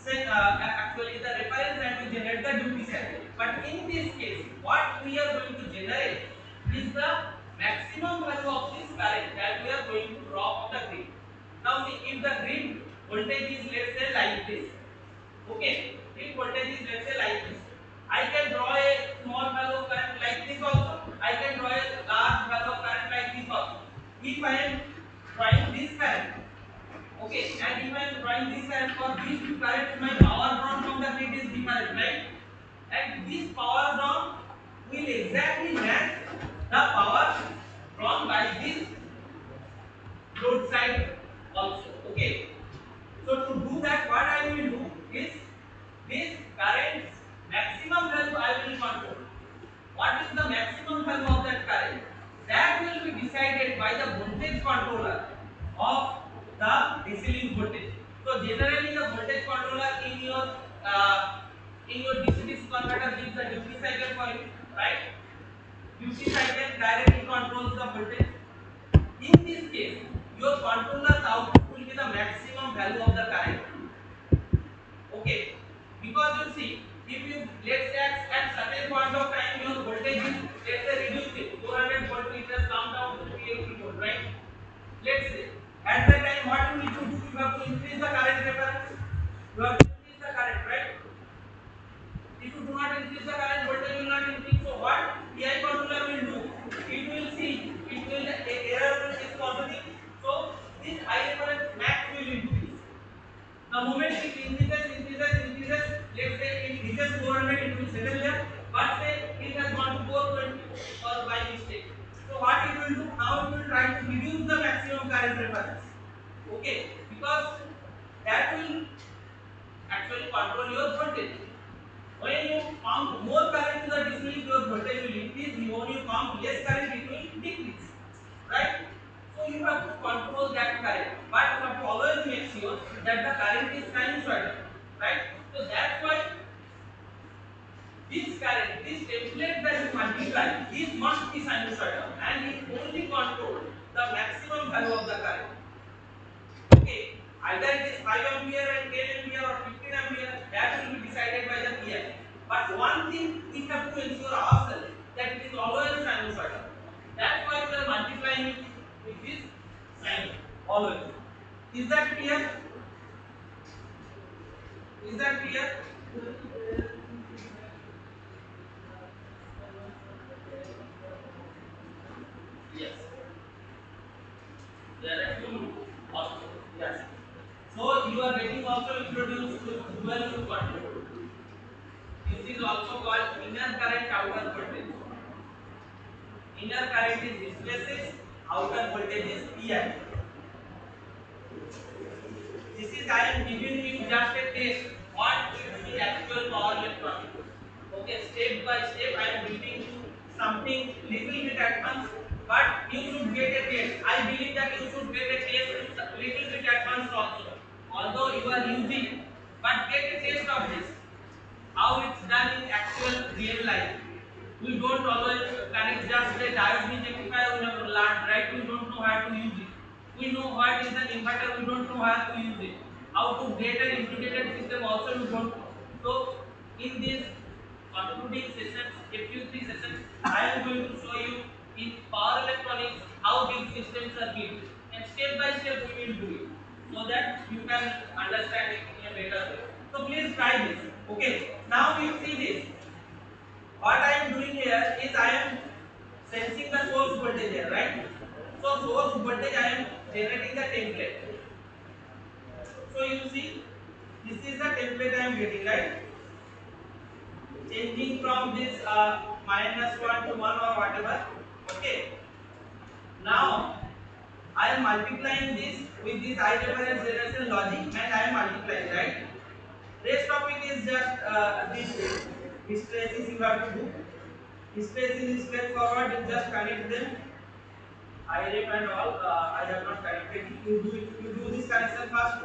actually the reference, and we generate the duty cycle. But in this case, what we are going to generate is the maximum value of this current that we are going to draw from the grid. Now see, if the grid voltage is, let's say, like this, okay, grid voltage is, let's say, like this, I can draw a small value of current like this also, I can draw a large value of current like this also. If I am drawing this current, okay, and if I am drawing this current, for these two currents, my power drawn from the grid is different, right? And this power drawn will exactly match the power drawn by this load side also. Okay. So to do that, what I will do is this current's maximum value I will control. What is the maximum value of that current? That will be decided by the voltage controller of the DC voltage. So generally the voltage controller in your DC converter gives the duty cycle for you, right? Duty cycle directly controls the voltage. In this case, your controller's output will be the maximum maximum value of the current. Okay, because you see, if you let's say at certain point of time your voltage is let's say reduced it 400 volt, it has come down to 380 volt, right? Let's say at that time what you need to do, you have to increase the current reference. You have to increase the current, right? If you do not increase the current, voltage will not increase. So what PI controller will do? It will see, it will error is causing. So this I reference max will increase. The moment it increases, let's say it reaches 400, it will settle there. But say it has gone to 420 or by mistake. So what it will do? Now it will try to reduce the maximum current reference. Okay, because that will actually control your voltage. When you pump more current to the DC, your voltage will increase. When you pump less current, it will decrease. Right? So you have to control that current. But you have to always make sure that the current is sinusoidal. Right? So that's why this current, this template that you multiply, this must be sinusoidal and it only controls the maximum value of the current. Okay, either it is 5 ampere and 10 ampere or 15 ampere, that will be decided by the PI. But one thing we have to ensure ourselves that it is always sinusoidal. That's why we are multiplying it with this sign always. Is that clear? Is that clear? Yes. There are two also. Yes. So you are getting also introduced to dual loop control. This is also called inner current outer voltage. Inner current is hysteresis, outer voltage is PI. This is I am giving you just a test what is the actual power electronic. Okay, step by step I am giving you something little bit advanced, but you should get a taste. I believe that you should get a taste little bit advanced also. Although you are using, but get a taste of this. How it's done in actual real life. We don't always connect just a diode rectifier, we have learned, right? We don't know how to use it. We know what is an inverter, we don't know how to use it. How to get an integrated system also we don't know. So in this concluding sessions, FQ3 sessions, I am going to show you in power electronics how these systems are built. And step by step we will do it so that you can understand it in a better way. So please try this. Okay. Now you see this. What I am doing here is I am sensing the source voltage here, right? So source voltage I am generating the template. So you see, this is the template I am getting, right? Changing from this -1 to 1 or whatever. Okay. Now I am multiplying this with this I reference generation logic and I am multiplying, right? Rest of it is just this traces you have to do. Spacing is straightforward, you just connect them. IRF and all, I have not connected. You do this connection first.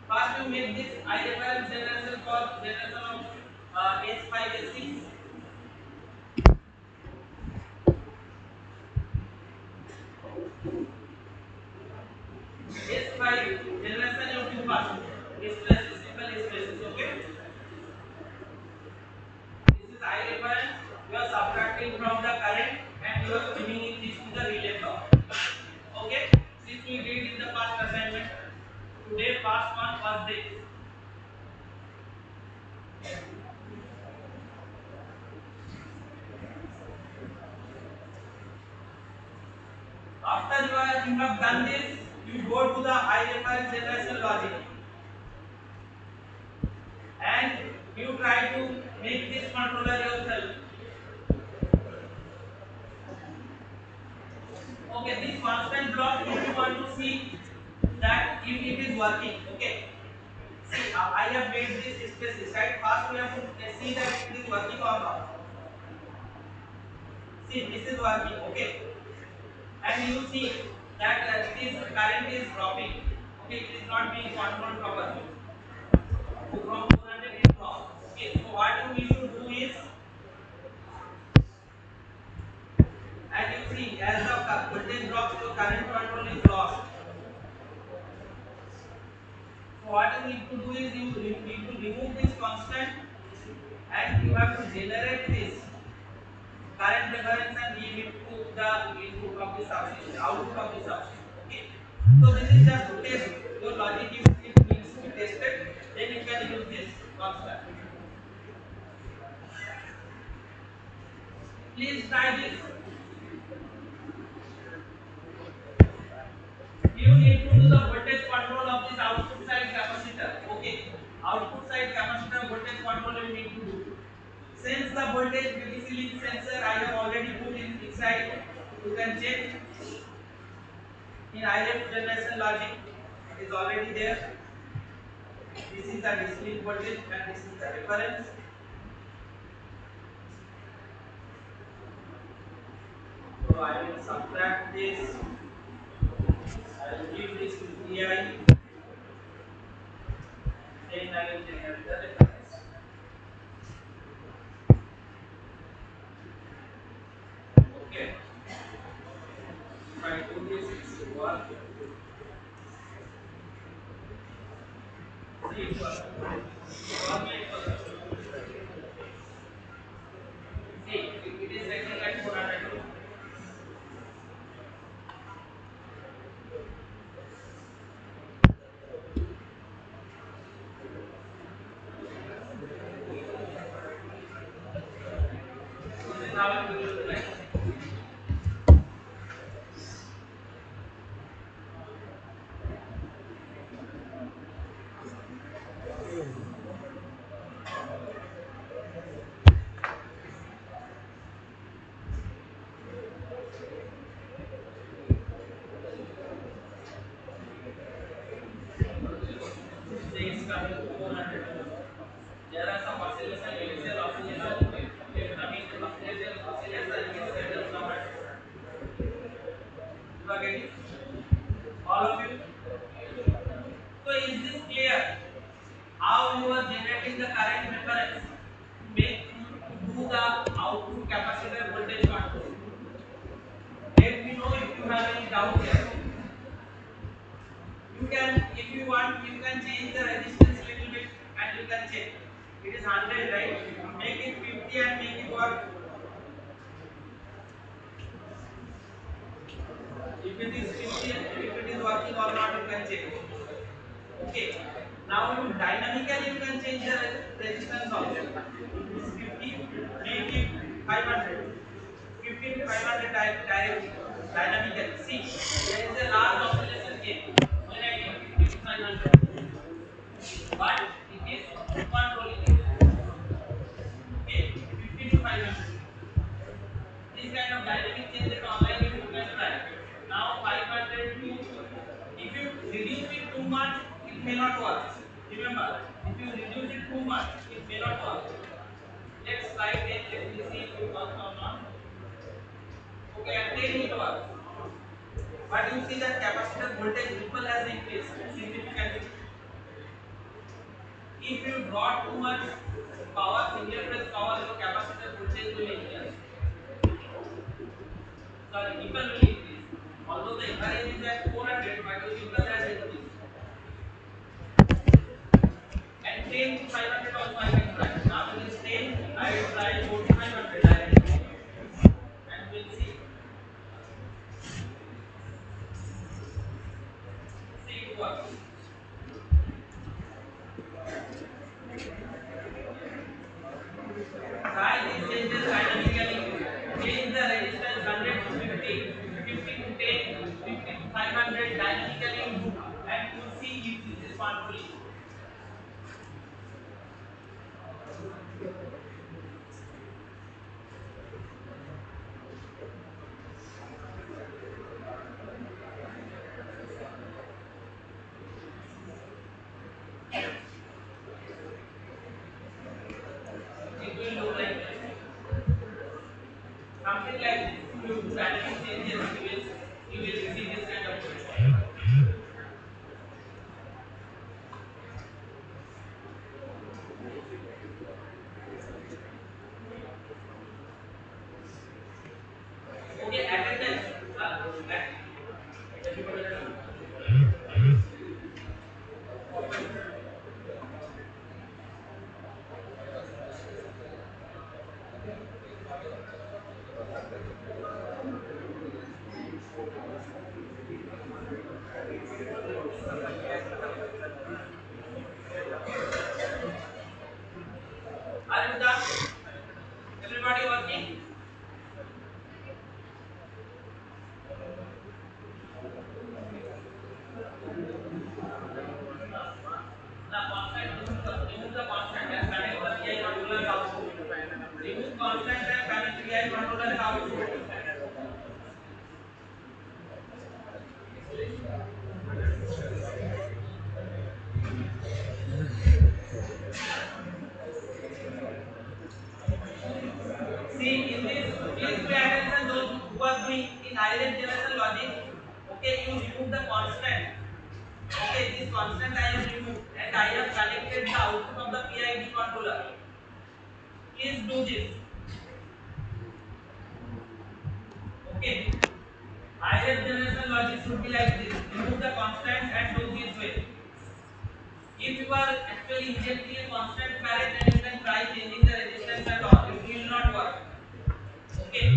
First, you make this IRF generation for generation of S5, S6. S5 generation you do first. Spaces, simple spaces, okay? This is IRF. You are subtracting from the current and you are giving it this to the relay block. Okay? This we did in the past assignment. Today, past one was this. After you have done this, you go to the IFR generation logic and you try to make this controller yourself. Okay, this constant block if you want to see that if it is working. Okay, see I have made this space right. First we have to see that it is working or not. See this is working. Okay, and you see that it is current is dropping. Okay, it is not being controlled properly. So from 400 it drops. Okay, so what we should do is, and you see as the voltage drops, your current control is lost. So what you need to do is you need to remove this constant and you have to generate this current reference and give it to the input of the subsystem, output of the subsystem. Okay. So this is just to test your logic. If it needs to be tested, then you can use this constant. Please try this. You need to do the voltage control of this output side capacitor. Okay. Output side capacitor voltage control you need to do. Since the voltage VDC link sensor I have already put in inside, you can check in IRF generation logic. It is already there. This is the DC voltage and this is the reference. So I will subtract this. I will give this to VI. Then I will generate the reference. Okay. If I do this, it will work. See it work. See, it is setting at 400. So this is how it will look like. Say it's coming to 400. There are some oscillation, initial oscillation. If coming to oscillation, it will come at 400. You are getting all of you. So is this clear? How you are generating the current reference to make to do the output capacitor voltage control. Let me know if you have any doubt here. You can, if you want, you can change the resistance little bit and you can check. It is 100, right? Make it 50 and make it work. If it is 50, if it is working or not, you can check. Okay. Now you dynamically you can change the resistance also. If it is 50, make it 500. 50 to 500 directly, dynamically. See, there is a large oscillation came when I did 50 to 500, but it is controlling it. Okay, 50 to 500. This kind of dynamic changes online you can try. Now 500 to, if you reduce it too much, it may not work. Remember, if you reduce it too much, it may not work. Let's try 10. Let me see if it works or not. Okay, at 10 it works. But you see that capacitor voltage ripple has increased significantly. If you draw too much power, single phase power, your capacitor voltage will increase. Sorry, ripple will increase. Although the average is at 400, but your ripple has increased. And 10 to 500 also I can try. Now it is 10, I will try 4 to 500 directly. And we'll see. See it works. Try these changes dynamically. Change the resistance 100 to 50, 50 to 10, 50 to 500 dynamically in loop, and you will see if this is controlling. It will look like this. Something like this. If you do dynamic changes, you will see this kind of response. the constant and connect the PI controller output. Remove constant and connect PI controller output. See, in this, please pay attention those who are doing in irate generation logic. Okay, you remove the constant. Okay, this constant I have removed and I have connected the output of the PID controller. Please do this. Okay, irate generation logic should be like this. Remove the constant and do this way. If you are actually injecting a constant current, then you can try changing the resistance and all. It will not work. Okay.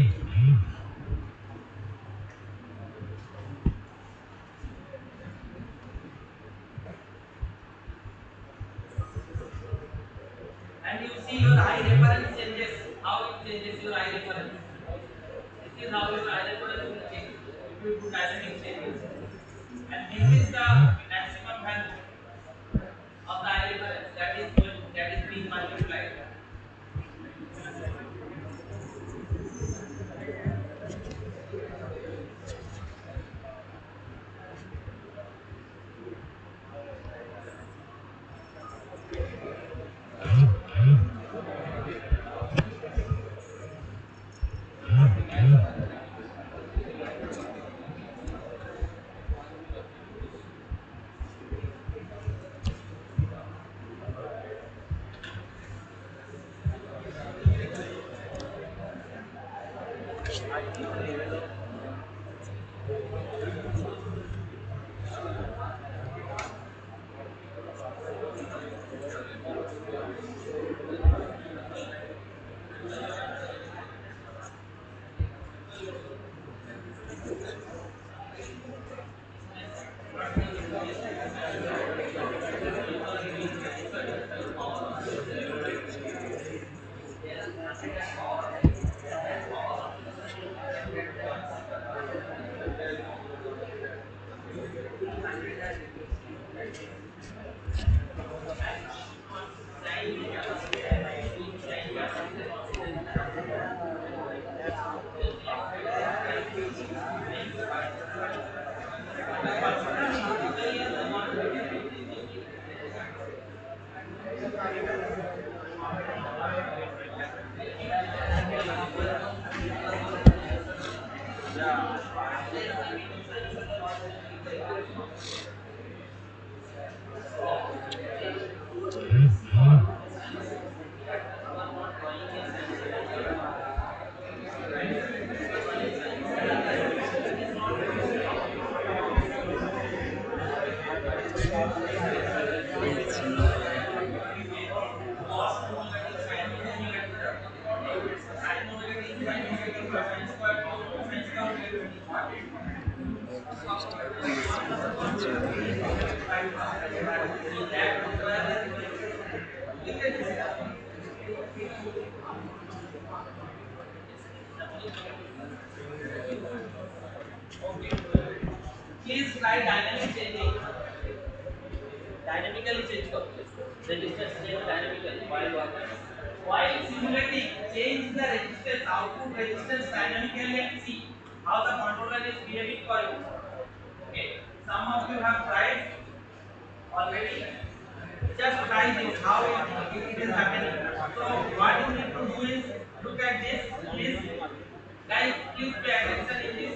And you see your eye reference changes. How it changes your eye reference. This is how your eye reference will change if you do dynamic changes. And this is the maximum value of the eye reference that is being multiplied. At least TSB means what? Please try dynamic changing. Dynamically change करो. Resistance change dynamically while working. While simulating, change the resistance, output resistance dynamically and see how the controller is behaving for you. Okay. Some of you have tried already. Just try this, how it is happening. So what you need to do is look at this. Please, guys, please pay attention in this.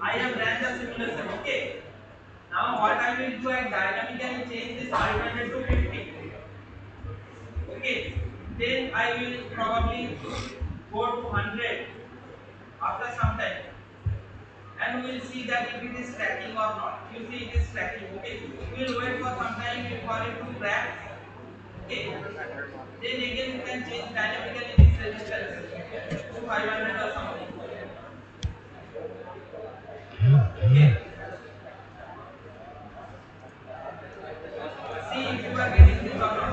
I have ran the simulation. Okay. Now what I will do, I dynamically change this 500 to 50. Okay. Then I will probably go to 100 after some time. And we will see that if it is tracking or not. You see it is tracking. Okay. We will wait for some time for it to track. Okay. Then again you can change dynamically this resistance to 500 or something. Okay. See if you are getting this or not.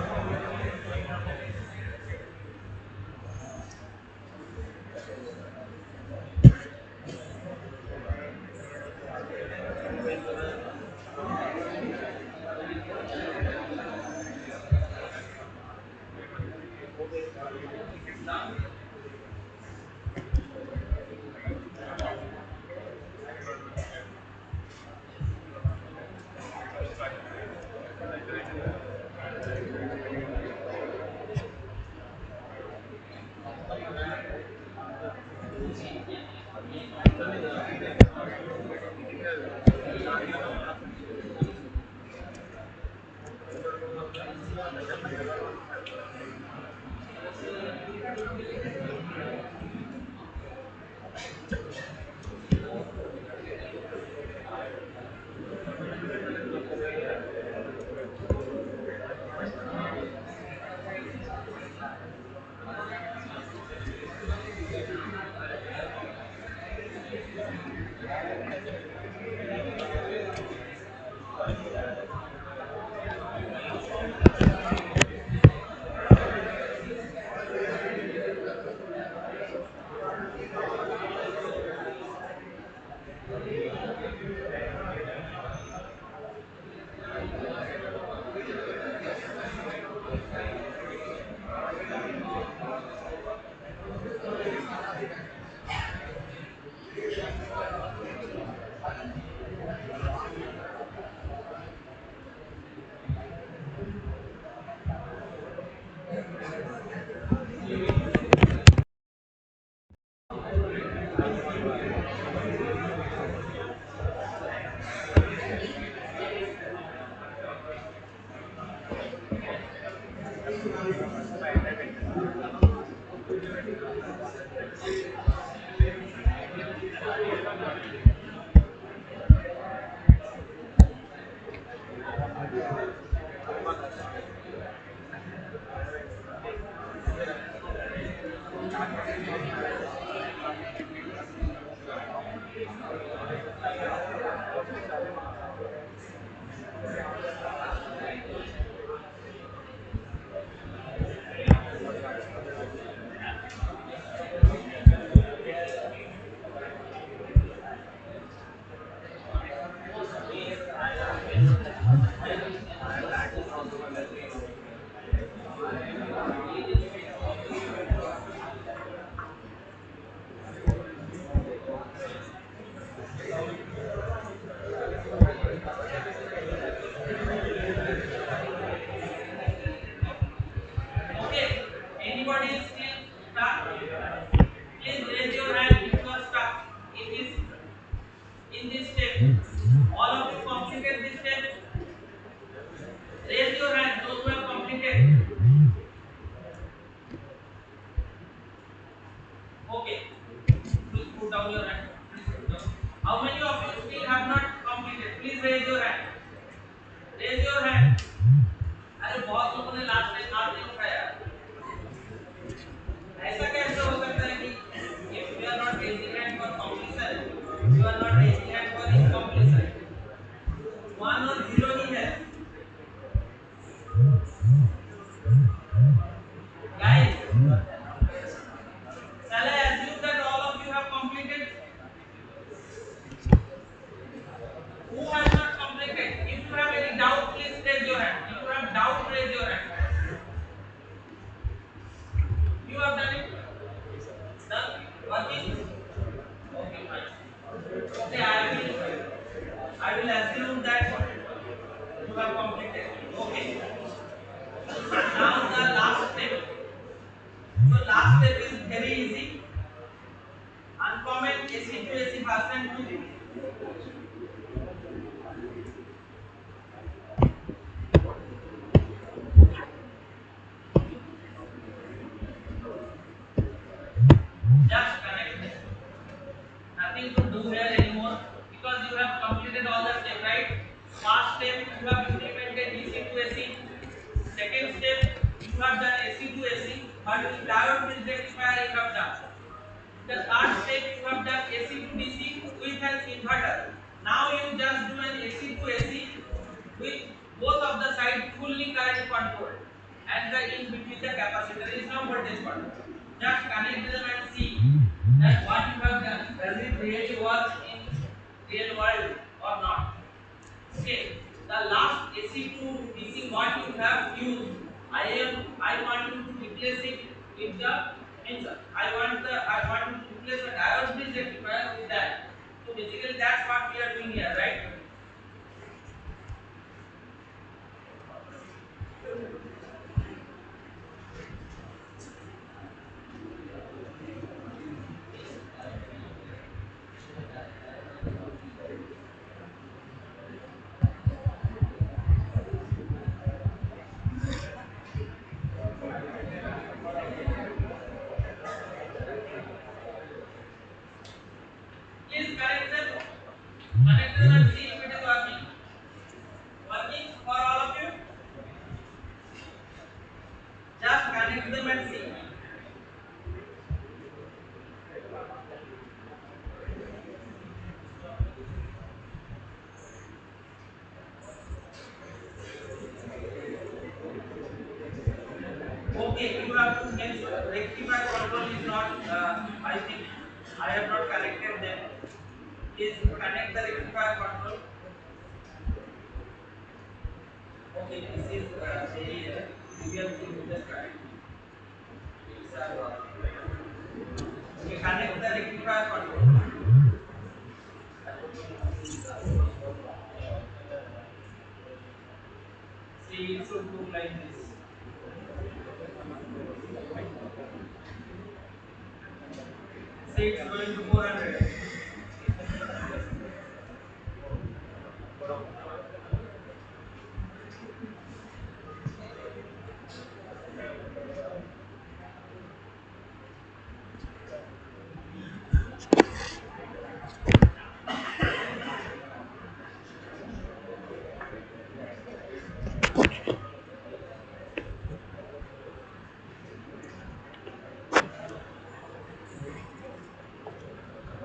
Okay. Anybody is still stuck? Please raise your hand if you are stuck in this step. All of you completed this step. Raise your hand. Those who have completed. Okay. Please put down your hand. Please put down. How many of you still have not completed? Please raise your hand. Raise your hand. अरे बहुत लोगों ने last time हाथ नहीं उठाया. ऐसा कैसे हो सकता है कि if you are not raising hand for completion, you are not raising hand for incompletion. One और zero ही है. Guys, shall I assume that all of you have completed? Who has not completed? If you have any doubt, please raise your hand. If you have doubt, raise your hand. You have done it? Done? Working? Okay, fine. Okay, I will assume that you have completed. Okay. Now the last step. So last step is very easy. Uncommon AC to AC version 2. Just connect. Nothing to do here anymore because you have completed all the steps, right? First step you have implemented DC to AC. Second step you have done AC to AC, but with diode bridge rectifier you have done. The third step you have done AC to DC with an inverter. Now you just do an AC to AC with both of the side fully current controlled, and the in between the capacitor is no voltage control. Just connect them and see that what you have done, does it really work in real world or not. Okay, the last AC to DC what you have used, I want you to replace it with the means I want you to replace the diode bridge rectifier with that. So basically that's what we are doing here, right? connect them and see. Okay, you have to means rectify control is not. I think I have not connected them. Please connect the rectifier control. Okay, this is the trivial thing. Just connect. It's okay, connect the rectifier control. See, it should look like this. See, it's going to 400.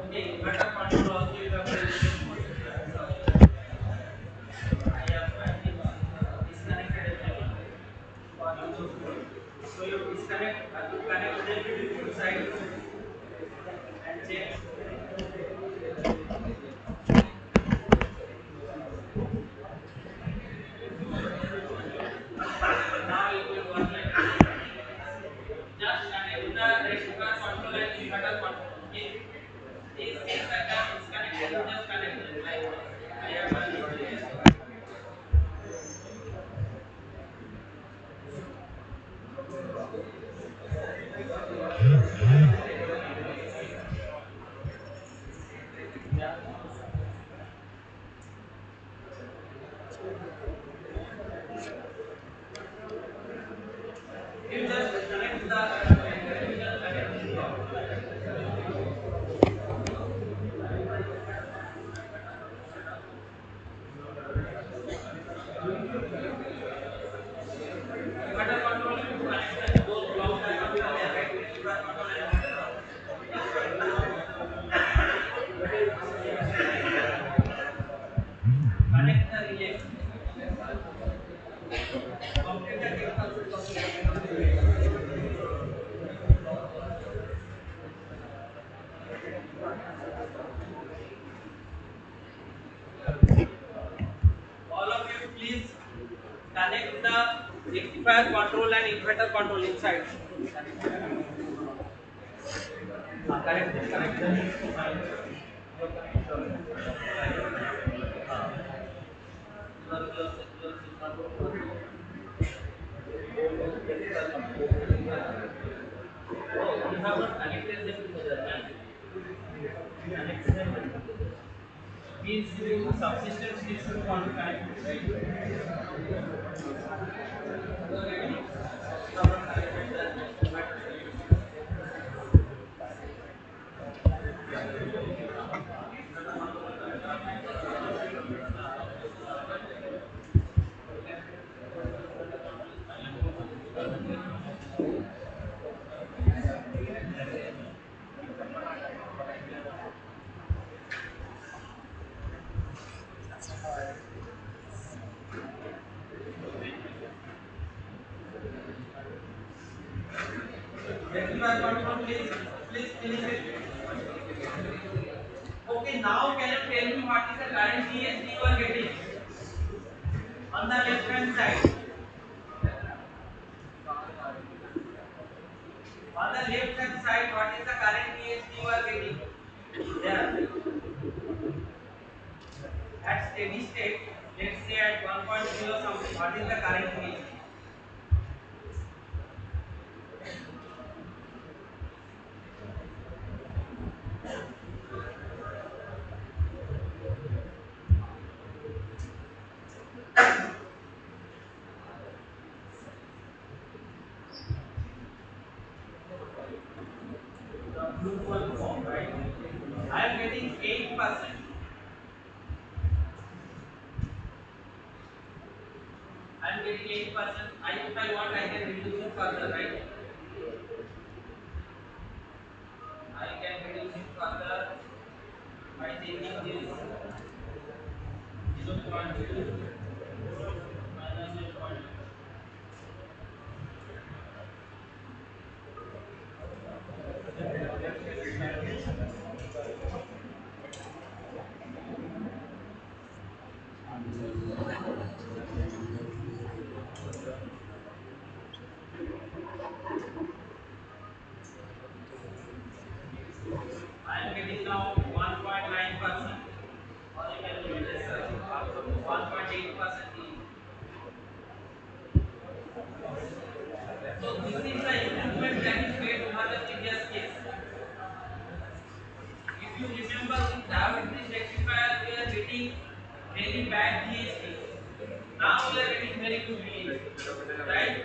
Okay, inverter control also you have to reset. I think disconnected everything. So you disconnect, you connect them inside and check. Now it will work like this. Just connect the rectifier control and inverter control. Okay. These things are disconnected. You just connect them like this. I have done it here. You just connect the inverter control. You connect those blocks that are there, right? Rectifier control and inverter connect the relay. Complete the thing also. All of you, please connect the rectifier control and inverter control inside. Connect this, connect this. Oh, you have not connected them together. Connect them together. Means you subsystems you should want to connect it, right? You have not connected the inverter. Rectifier control, please finish it. Okay, now can you tell me what is the current ESD you are getting on the left hand side? On the left hand side, what is the current ESD you are getting? There, at steady state, let's say at 1.0 something, what is the current ESD? The blue one form, right? I am getting 8%. I am getting 8%. If I want, I can reduce it further, right? can reduce it further by taking this 0.2 minus 0.2. I am getting now 1.9%, or you can do it as 1.8%. So this is the improvement that is made over the previous case. If you remember, with diabetes rectifier we are getting very bad DHT. Now we are getting very good DHT, right?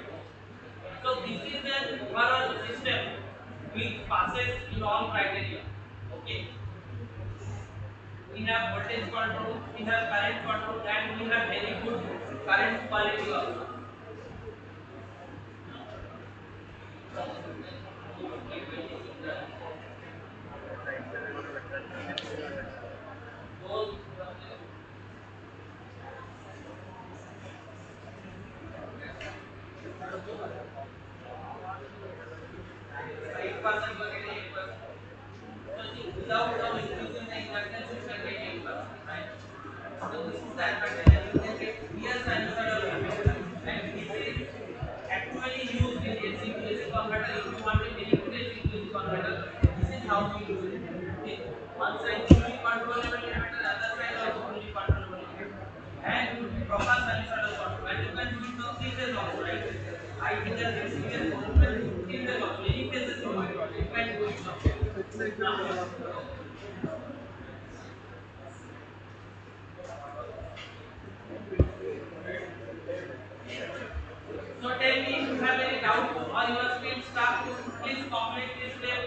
So this is an overall system which passes in all criteria. Okay, we have voltage control, we have current control, and we have very good current quality also. Those 8% were getting 8%. So see, without now increasing the inductance, you can get 8%, right? So this is the advantage, and you can get real sinusoidal wave. And this is actually used in AC to AC converter. If you want a very good AC to AC converter, this is how we use it. Okay, one side fully controllable limiter, the other side also fully controllable limiter, and with proper sinusoidal control. And you can do it on three phase also, right? I think that AC phase, you can do three phase also. Any phases you can do it now. Now, so tell me if you have any doubt or you are still stuck. Please complete this step.